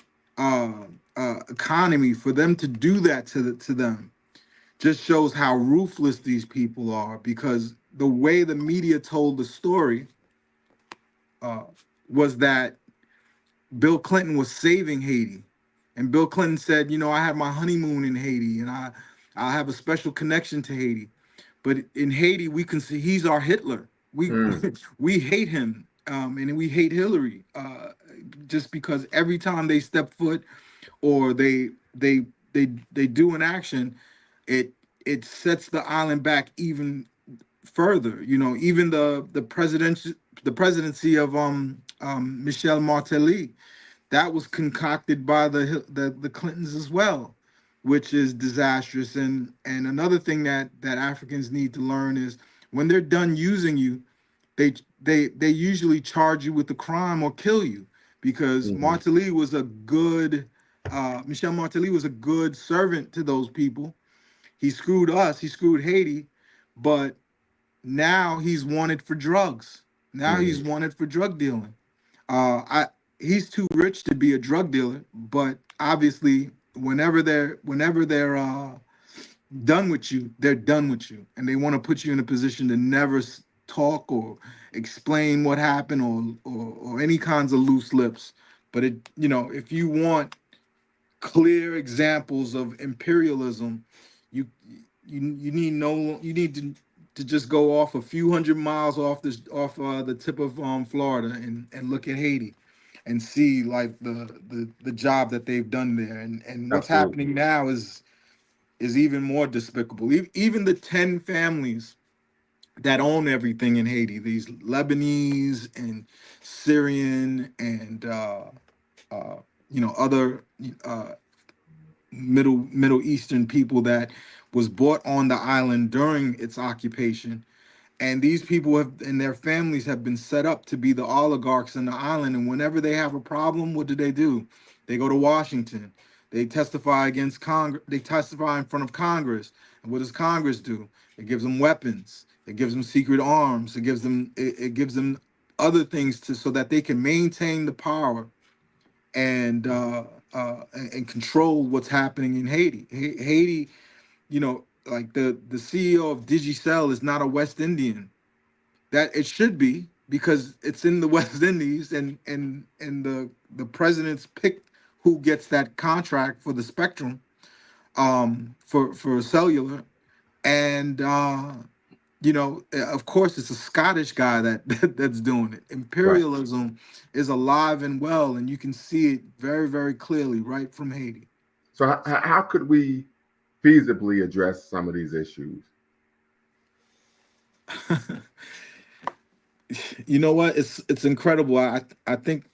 uh, economy, for them to do that to them just shows how ruthless these people are. Because the way the media told the story uh, was that Bill Clinton was saving Haiti, and Bill Clinton said, I had my honeymoon in Haiti, and I have a special connection to Haiti. But in Haiti, we can see he's our Hitler. We mm, we hate him, and we hate Hillary, just because every time they step foot, or they do an action, it it sets the island back even further. Even the presidency of Michel Martelly, that was concocted by the Clintons as well, which is disastrous. And another thing that Africans need to learn is, when they're done using you, they usually charge you with the crime or kill you. Because hmm Michel Martelly was a good servant to those people. He screwed us, he screwed Haiti, but now he's wanted for drugs. Now hmm he's wanted for drug dealing. I He's too rich to be a drug dealer, but obviously, whenever they're done with you, they're done with you, and they want to put you in a position to never talk or explain what happened, or any kinds of loose lips. But if you want clear examples of imperialism, you you need to just go off a few hundred miles off the tip of Florida, and look at Haiti, and see like the job that they've done there. And what's Absolutely. happening now is even more despicable. Even the 10 families that own everything in Haiti, these Lebanese and Syrian and uh, other uh, Middle Eastern people that was brought on the island during its occupation. And these people and their families have been set up to be the oligarchs in the island. And whenever they have a problem, what do? They go to Washington. They testify against Congress. They testify in front of Congress. And what does Congress do? It gives them weapons. It gives them secret arms. It gives them other things so that they can maintain the power, and control what's happening in Haiti. Haiti, like the CEO of Digicel is not a West Indian. That it should be, because it's in the West Indies, and the presidents pick who gets that contract for the spectrum, for cellular. And of course, it's a Scottish guy that's doing it. Right. Imperialism is alive and well, and you can see it very, very clearly right from Haiti. So how could we feasibly address some of these issues? You know what? It's incredible. I think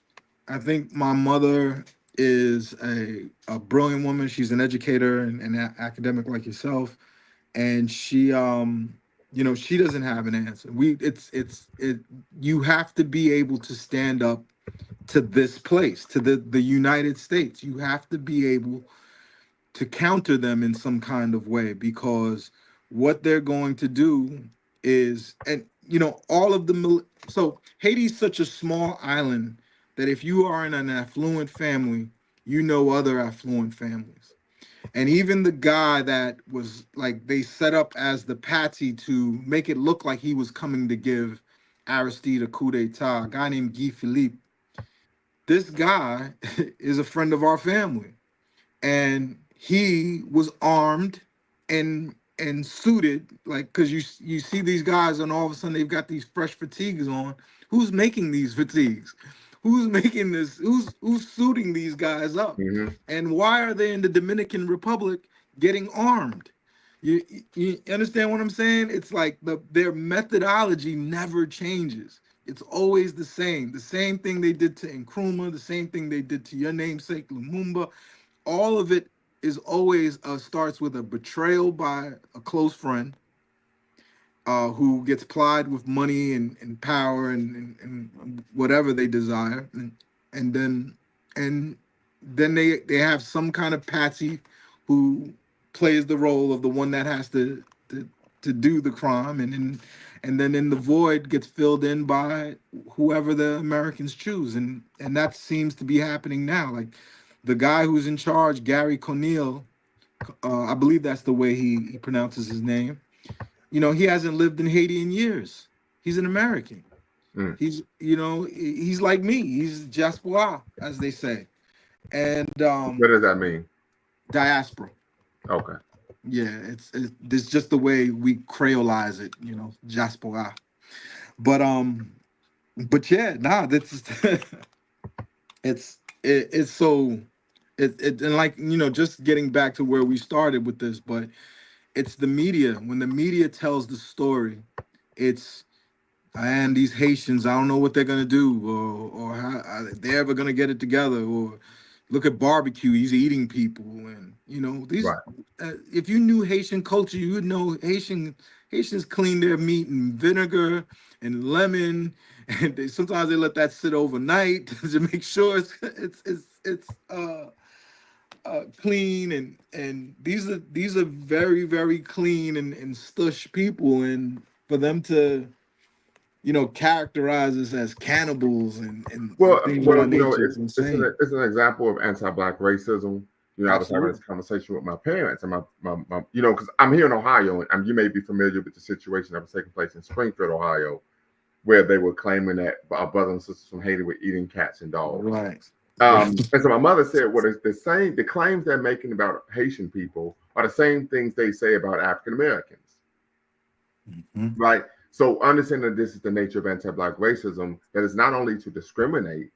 my mother is a brilliant woman. She's an educator and academic like yourself, and she you know, she doesn't have an answer. It you have to be able to stand up to this place, to the United States. You have to be able to counter them in some kind of way, because what they're going to do is, and you know, all of the so Haiti's such a small island that if you are in an affluent family, you know other affluent families. And even the guy that was like they set up as the patsy to make it look like he was coming to give Aristide a coup d'etat, a guy named Guy Philippe, this guy is a friend of our family, and he was armed and suited, like, because you see these guys and all of a sudden they've got these fresh fatigues on. Who's making these fatigues? Who's making this? Who's suiting these guys up? Hmm. And why are they in the Dominican Republic getting armed? You understand what I'm saying? It's like their methodology never changes. It's always the same thing they did to Nkrumah, the same thing they did to your namesake Lumumba. All of it is always starts with a betrayal by a close friend, who gets plied with money and power and whatever they desire, and then and then they have some kind of patsy who plays the role of the one that has to do the crime, and then in the void gets filled in by whoever the Americans choose, and that seems to be happening now. Like the guy who's in charge, Gary Conille, I believe that's the way he pronounces his name. You know, he hasn't lived in Haiti in years. He's an American. Mm. He's, you know, he's like me. He's diaspora, as they say, and What does that mean? diaspora. Okay. Yeah, it's just the way we creolize it, you know, diaspora. But yeah, nah, that's it's so it and like, you know, just getting back to where we started with this, but it's the media. When the media tells the story, it's, and these Haitians, I don't know what they're gonna do, or how are they ever gonna get it together, or look at barbecue, he's eating people, and you know these. Right. If you knew Haitian culture, you would know Haitians clean their meat in vinegar and lemon, and sometimes they let that sit overnight to make sure it's clean, and these are very very clean and stush people, and for them to, you know, characterize us as cannibals and things of Well, that you know, nature is insane. it's an example of anti-black racism. You know, I was having this Absolutely. conversation with my parents, and my you know, because I'm here in Ohio, and you may be familiar with the situation that was taking place in Springfield, Ohio, where they were claiming that our brothers and sisters from Haiti were eating cats and dogs. Right. Right. And so my mother said, "What is the same? The claims they're making about Haitian people are the same things they say about African Americans, Mhm. right?" So understanding that this is the nature of anti-black racism, that is not only to discriminate,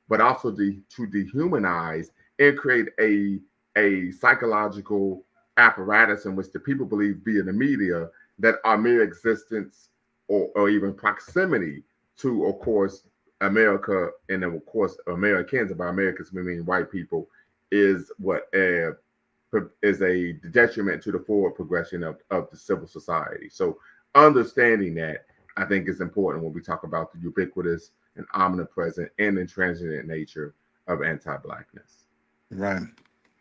but also to dehumanize and create a psychological apparatus in which the people believe via the media that our mere existence or even proximity to, of course, America, and then of course Americans, and by Americans we mean white people, is what is a detriment to the forward progression of the civil society. So understanding that, I think, is important when we talk about the ubiquitous and omnipresent and intransigent nature of anti-blackness. Right.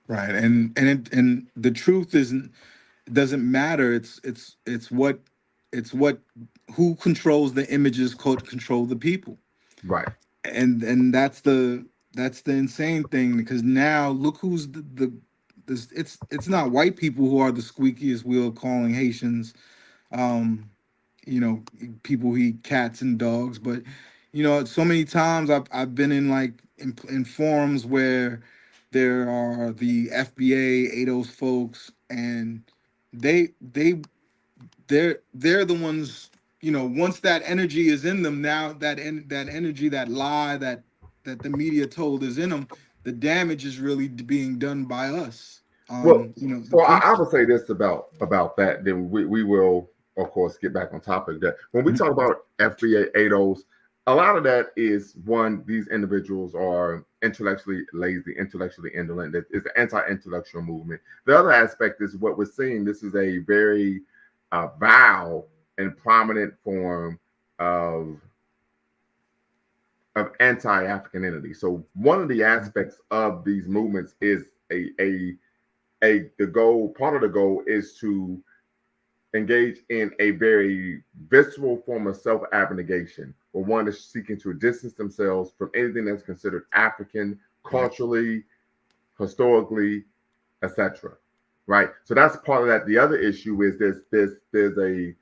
Right. And the truth isn't, it doesn't matter. It's what who controls the images control the people. Right. And that's the insane thing, because now look who's the this, it's not white people who are the squeakiest wheel calling Haitians, um you know, people who eat cats and dogs. But you know, so many times I've been in like in forums where there are the FBA, ADOS folks, and they they they're the ones, you know, once that energy is in them, now that energy, that lie that the media told is in them, the damage is really being done by us. Well, You know, the so I police. would say this about that. Then we will, of course, get back on topic. That when we talk about FBA ADOS, a lot of that is one, these individuals are intellectually lazy, intellectually indolent. It's the anti-intellectual movement. The other aspect is what we're seeing. This is a very vile and prominent form of anti-Africanity. So one of the aspects of these movements is the goal. Part of the goal is to engage in a very visceral form of self-abnegation, where one is seeking to distance themselves from anything that's considered African, culturally, historically, etc. Right. So that's part of that. The other issue is there's an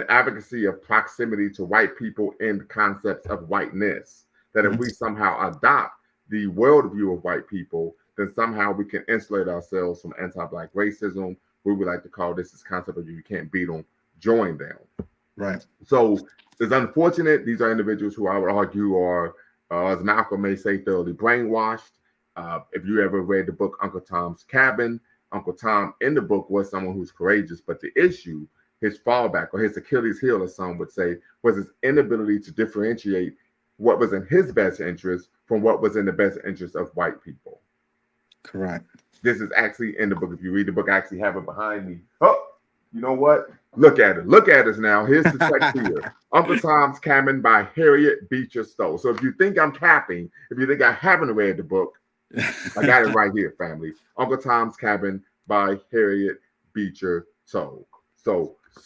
advocacy of proximity to white people and concepts of whiteness. That if we somehow adopt the worldview of white people, then somehow we can insulate ourselves from anti-black racism. We would like to call this concept of you can't beat them, join them. Right. So it's unfortunate. These are individuals who I would argue are, as Malcolm may say, thoroughly brainwashed. If you ever read the book Uncle Tom's Cabin, Uncle Tom in the book was someone who's courageous, but the issue, his fallback or his Achilles heel, as some would say, was his inability to differentiate what was in his best interest from what was in the best interest of white people. Correct. This is actually in the book. If you read the book, I actually have it behind me. Oh, you know what? Look at it. Look at us now. Here's the text here. Uncle Tom's Cabin by Harriet Beecher Stowe. So if you think I'm capping, if you think I haven't read the book, I got it right here, family. Uncle Tom's Cabin by Harriet Beecher Stowe.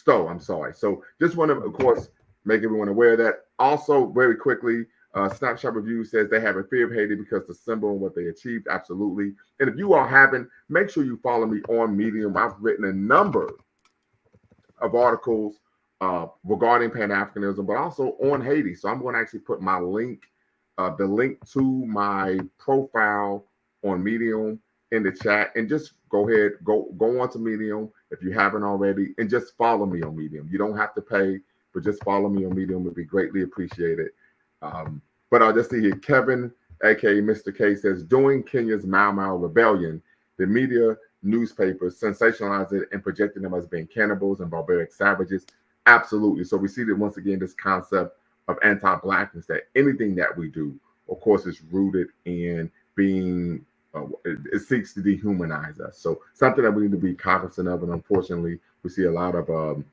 I'm sorry. So just want to, of course, make everyone aware of that. Also, very quickly, Snapshot Review says they have a fear of Haiti because the symbol and what they achieved. Absolutely. And if you all haven't, make sure you follow me on Medium. I've written a number of articles regarding Pan-Africanism, but also on Haiti. So I'm going to actually put my link, the link to my profile on Medium in the chat, and just go ahead, go on to Medium if you haven't already, and just follow me on Medium. You don't have to pay, but just follow me on Medium. It would be greatly appreciated. But I'll just see here, Kevin, aka Mr. K, says, during Kenya's Mau Mau rebellion, the media newspapers sensationalized it and projected them as being cannibals and barbaric savages. Absolutely. So we see that once again, this concept of anti-blackness, that anything that we do, of course, is rooted in being, it seeks to dehumanize us. So something that we need to be cognizant of. And unfortunately, we see a lot of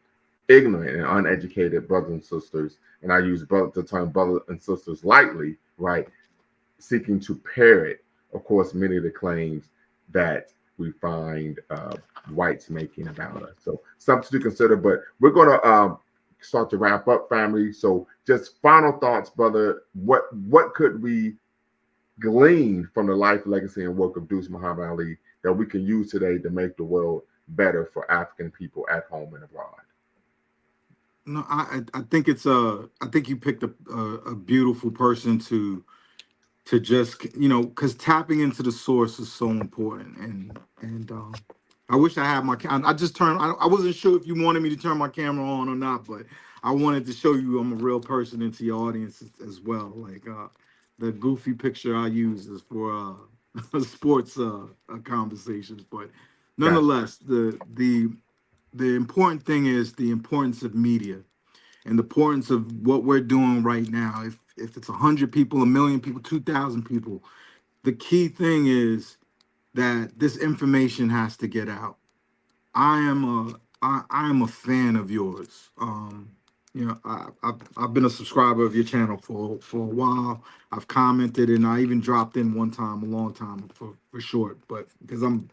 ignorant and uneducated brothers and sisters, and I use the term brothers and sisters lightly, right, seeking to parrot, of course, many of the claims that we find whites making about us. So something to consider, but we're going to start to wrap up, family. So just final thoughts, brother. What could we glean from the life, legacy, and work of Duse Mohamed Ali that we can use today to make the world better for African people at home and abroad? No, I think it's I think you picked a beautiful person to just, because tapping into the source is so important. And I wish I had my I just turned. I wasn't sure if you wanted me to turn my camera on or not, but I wanted to show you I'm a real person into your audience as well. Like the goofy picture I use is for sports conversations, but nonetheless, the important thing is the importance of media and the importance of what we're doing right now. If it's 100 people, 1 million people, 2,000 people, the key thing is that this information has to get out. I am a fan of yours. I've been a subscriber of your channel for a while. I've commented, and I even dropped in one time, a long time for short, but because I'm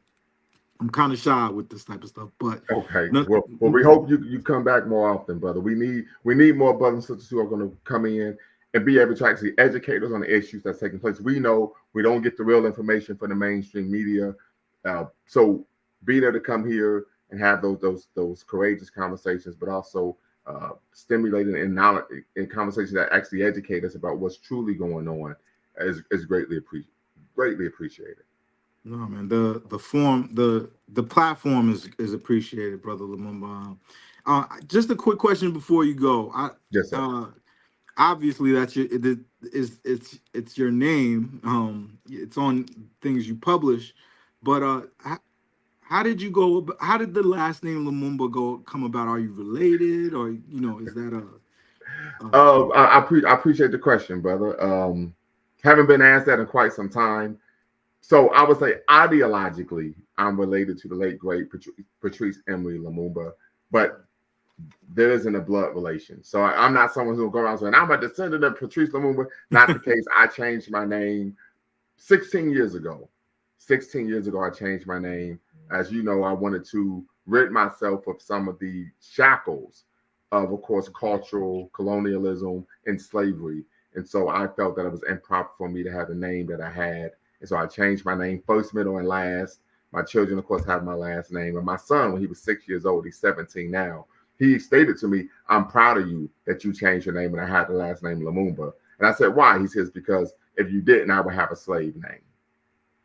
kind of shy with this type of stuff. But okay, well, we hope you come back more often, brother. We need more brothers and sisters who are going to come in and be able to actually educate us on the issues that's taking place. We know we don't get the real information from the mainstream media, so being able to come here and have those courageous conversations, but also stimulating and knowledge and conversations that actually educate us about what's truly going on is greatly appreciated. No, man, the platform is appreciated, brother Lumumba. Just a quick question before you go. Yes, sir. Obviously that's it's your name. It's on things you publish, but how did you go? How did the last name Lumumba come about? Are you related, or is that a? I appreciate the question, brother. Haven't been asked that in quite some time. So I would say ideologically, I'm related to the late great Patrice Emery Lumumba, but there isn't a blood relation. So I'm not someone who will go around saying I'm a descendant of Patrice Lumumba. Not the case. I changed my name 16 years ago. 16 years ago, I changed my name. As you know, I wanted to rid myself of some of the shackles of course, cultural colonialism and slavery. And so I felt that it was improper for me to have the name that I had. And so I changed my name first, middle, and last. My children, of course, have my last name. And my son, when he was 6 years old, he's 17 now, he stated to me, I'm proud of you that you changed your name and I had the last name Lumumba. And I said, why? He says, because if you didn't, I would have a slave name.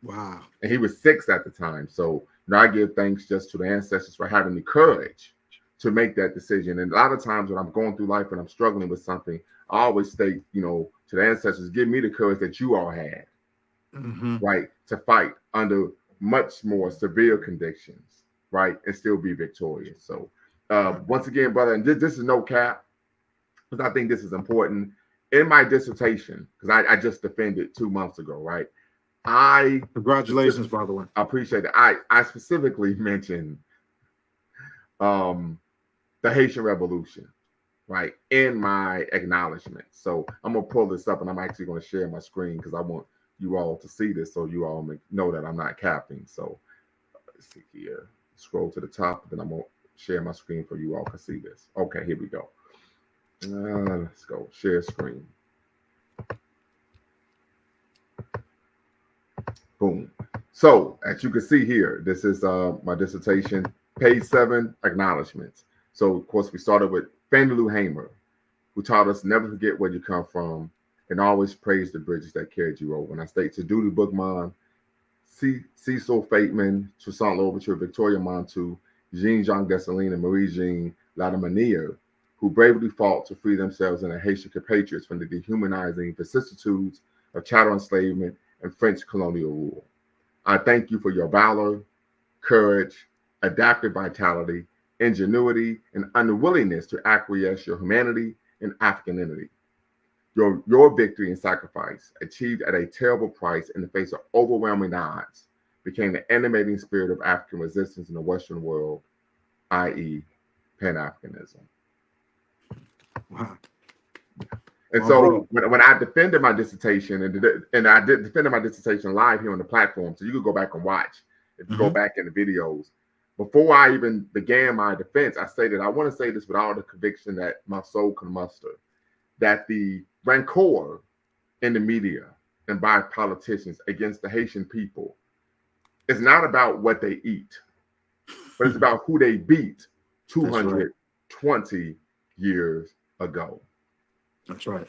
Wow. And he was 6 at the time. So I give thanks just to the ancestors for having the courage to make that decision. And a lot of times when I'm going through life and I'm struggling with something, I always state, to the ancestors, give me the courage that you all had, right, to fight under much more severe conditions, right, and still be victorious. So once again, brother, and this is no cap, because I think this is important. In my dissertation, because I just defended 2 months ago, right, Congratulations, by the way. I appreciate it. I specifically mentioned the Haitian Revolution, right, in my acknowledgement. So I'm gonna pull this up, and I'm actually gonna share my screen because I want you all to see this, so you all know that I'm not capping. So let's see here. Scroll to the top, then I'm gonna share my screen for you all to see this. Okay, here we go. Let's go share screen. Boom. So as you can see here, this is my dissertation, page 7, acknowledgments. So of course we started with Fannie Lou Hamer, who taught us never forget where you come from and always praise the bridges that carried you over. And I state to Duty Bookman, Cecil Fateman, Toussaint Louverture, Victoria Montu, Jean-Jacques Dessalines, and Marie-Jean Lademanière, who bravely fought to free themselves and their Haitian compatriots from the dehumanizing vicissitudes of chattel enslavement and French colonial rule. I thank you for your valor, courage, adaptive vitality, ingenuity, and unwillingness to acquiesce your humanity and Africanity. Your victory and sacrifice, achieved at a terrible price in the face of overwhelming odds, became the animating spirit of African resistance in the Western world, i.e., Pan-Africanism. Wow. And so when I defended my dissertation, and I did defend my dissertation live here on the platform, so you could go back and watch if you go back in the videos. Before I even began my defense, I stated, I want to say this with all the conviction that my soul can muster, that the rancor in the media and by politicians against the Haitian people is not about what they eat, but it's about who they beat 220 years ago. That's right.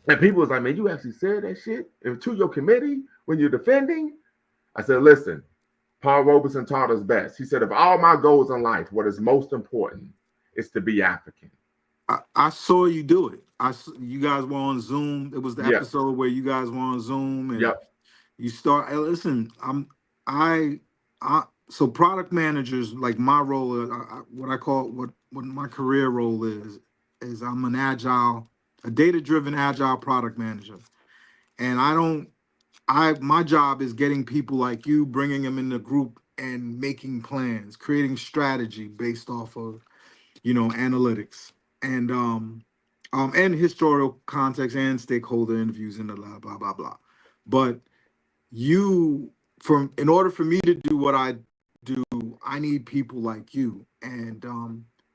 And people was like, man, you actually said that shit to your committee when you're defending? I said, listen, Paul Robeson taught us best. He said, of all my goals in life, what is most important is to be African. I saw you do it. You guys were on Zoom. It was the episode where you guys were on Zoom, and you start. Listen, so product managers, like my role, what I call what my career role is I'm an a data-driven agile product manager, and my job is getting people like you, bringing them in the group and making plans, creating strategy based off of, analytics and historical context and stakeholder interviews and blah, blah, blah, blah. But in order for me to do what I do, I need people like you. And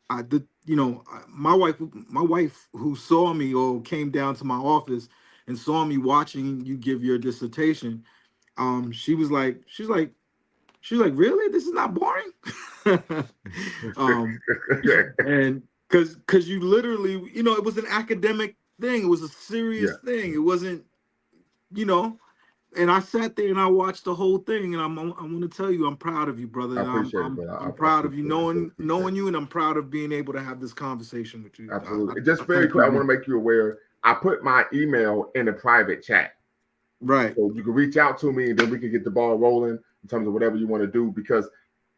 my wife who saw me or came down to my office and saw me watching you give your dissertation, she's like, really? This is not boring? And because you literally, it was an academic thing. It was a serious thing. It wasn't, and I sat there and I watched the whole thing, and I'm going to tell you, I'm proud of you, brother. I appreciate it, brother. I'm proud of you knowing you, and I'm proud of being able to have this conversation with you. Absolutely. Just very quick, I want to make you aware, I put my email in the private chat. Right. So you can reach out to me, and then we can get the ball rolling in terms of whatever you want to do, because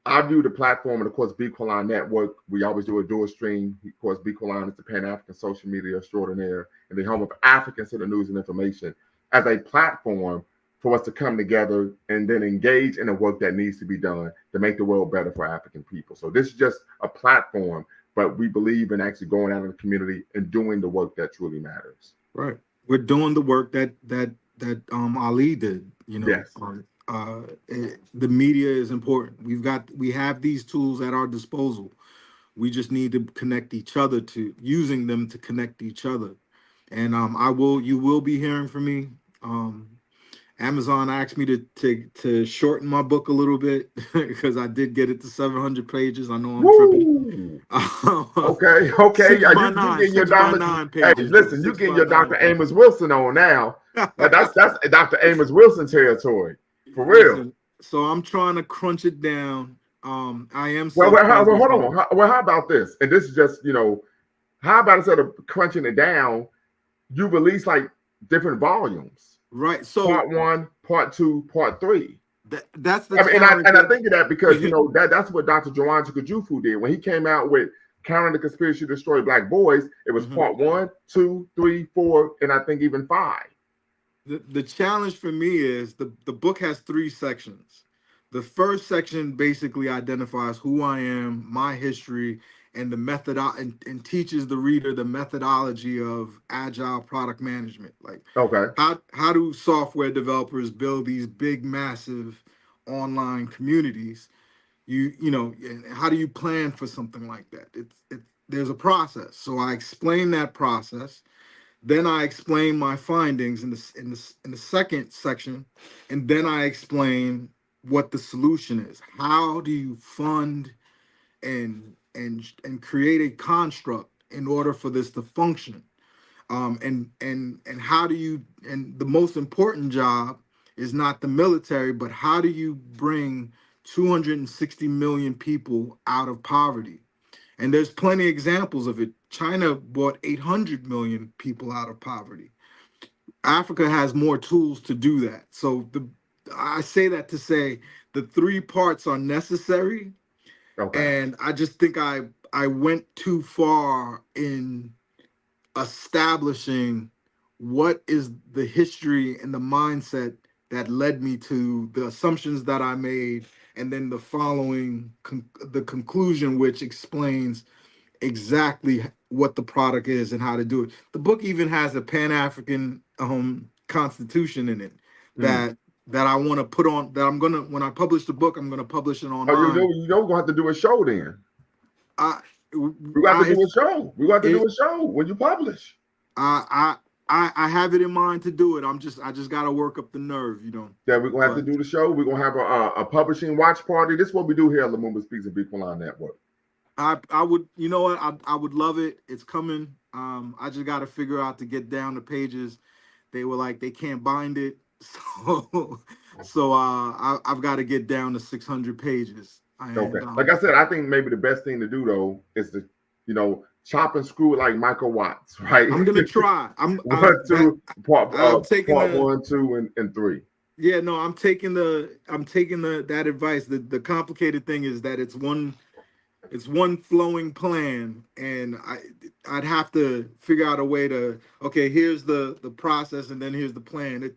I view the platform, and of course, Bequaline Network. We always do a dual stream. Of course, Bequaline is the Pan African social media extraordinaire and the home of African Center News and Information as a platform for us to come together and then engage in the work that needs to be done to make the world better for African people. So this is just a platform, but we believe in actually going out in the community and doing the work that truly matters. Right. We're doing the work that Ali did. You know, Yes. The media is important. We have these tools at our disposal. We just need to connect each other to using them to connect each other. And you will be hearing from me. Amazon asked me to shorten my book a little bit because I did get it to 700 pages. I know I'm tripping. Okay. Six by nine, Your by doctor. nine Hey, pages. listen, you getting your Dr. Amos Wilson on now. That's Dr. Amos Wilson territory. For real. Listen, so I'm trying to crunch it down. I am Well, self-publishing. hold on. How about this? And this is just, how about instead of crunching it down, you release like different volumes? Right. So part 1, part 2, part 3. That's the challenge. And I think of that because that's what Dr. Joanne Chukwu did when he came out with Countering the Conspiracy to Destroy Black Boys. It was part 1, 2, 3, 4, and I think even 5. The challenge for me is the book has 3 sections. The first section basically identifies who I am, my history, and the method and teaches the reader the methodology of agile product management. Like, how do software developers build these big, massive online communities? You know, and how do you plan for something like that? There's a process. So I explain that process. Then I explain my findings in the second section, and then I explain what the solution is. How do you fund and create a construct in order for this to function? And how do you? And the most important job is not the military, but how do you bring 260 million people out of poverty? And there's plenty of examples of it. China brought 800 million people out of poverty. Africa has more tools to do that. So I say that to say the 3 parts are necessary. And I just think I went too far in establishing what is the history and the mindset that led me to the assumptions that I made, and then the following the conclusion, which explains exactly what the product is and how to do it. The book even has a Pan-African constitution in it that I want to put on, that I'm gonna, when I publish the book, I'm gonna publish it online. We're gonna have to do a show then. We got to do a show. We got to do a show when you publish. I have it in mind to do it. I just got to work up the nerve, Yeah, we're gonna have to do the show. We're gonna have a publishing watch party. This is what we do here at Lumumba Speaks and Bequaline Network. I would, you know what? I would love it. It's coming. I just got to figure out to get down the pages. They were like, they can't bind it, so I've got to get down to 600 pages. Like I said, I think maybe the best thing to do though is to, chop and screw it like Michael Watts, right? I'm gonna try. Part 1, 2, and 3. Yeah, no, I'm taking that advice. The complicated thing is that it's one flowing plan, and I'd have to figure out a way to, okay, here's the process, and then here's the plan.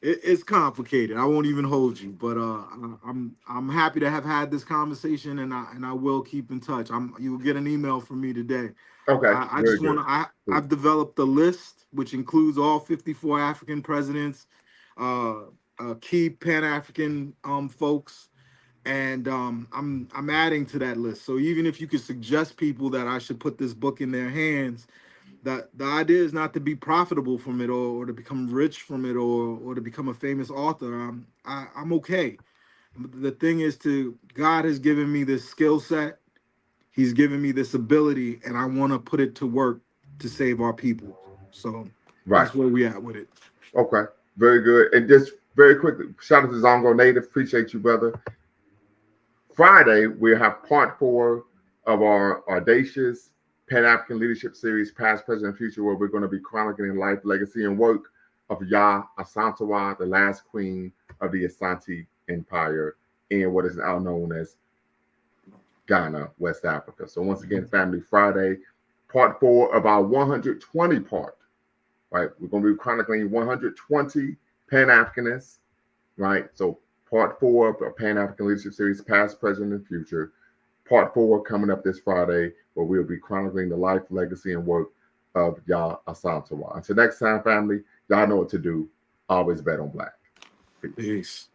It's complicated. I won't even hold you, but I'm happy to have had this conversation, and I will keep in touch. You'll get an email from me today. Okay. I just want to. I've developed a list which includes all 54 African presidents, key Pan-African folks, and I'm adding to that list. So even if you could suggest people that I should put this book in their hands, that the idea is not to be profitable from it or to become rich from it or to become a famous author. I'm okay. The thing is, God has given me this skill set. He's given me this ability, and I want to put it to work to save our people. So that's where we at with it. Okay, very good. And just very quickly, shout out to Zongo Native. Appreciate you, brother. Friday, we'll have part 4 of our audacious Pan-African Leadership Series, Past, Present, and Future, where we're going to be chronicling the life, legacy, and work of Yaa Asantewaa, the last queen of the Asante Empire, in what is now known as Ghana, West Africa. So once again, family, Friday, part 4 of our 120 part, right? We're going to be chronicling 120 Pan-Africanists, right? So part 4 of our Pan-African Leadership Series, Past, Present, and Future. Part 4 coming up this Friday, where we'll be chronicling the life, legacy, and work of Yah Asantewaa. Until next time, family, y'all know what to do. Always bet on Black. Peace.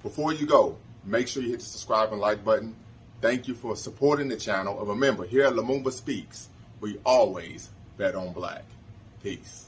Before you go, make sure you hit the subscribe and like button. Thank you for supporting the channel. And remember, here at Lumumba Speaks, we always bet on Black. Peace.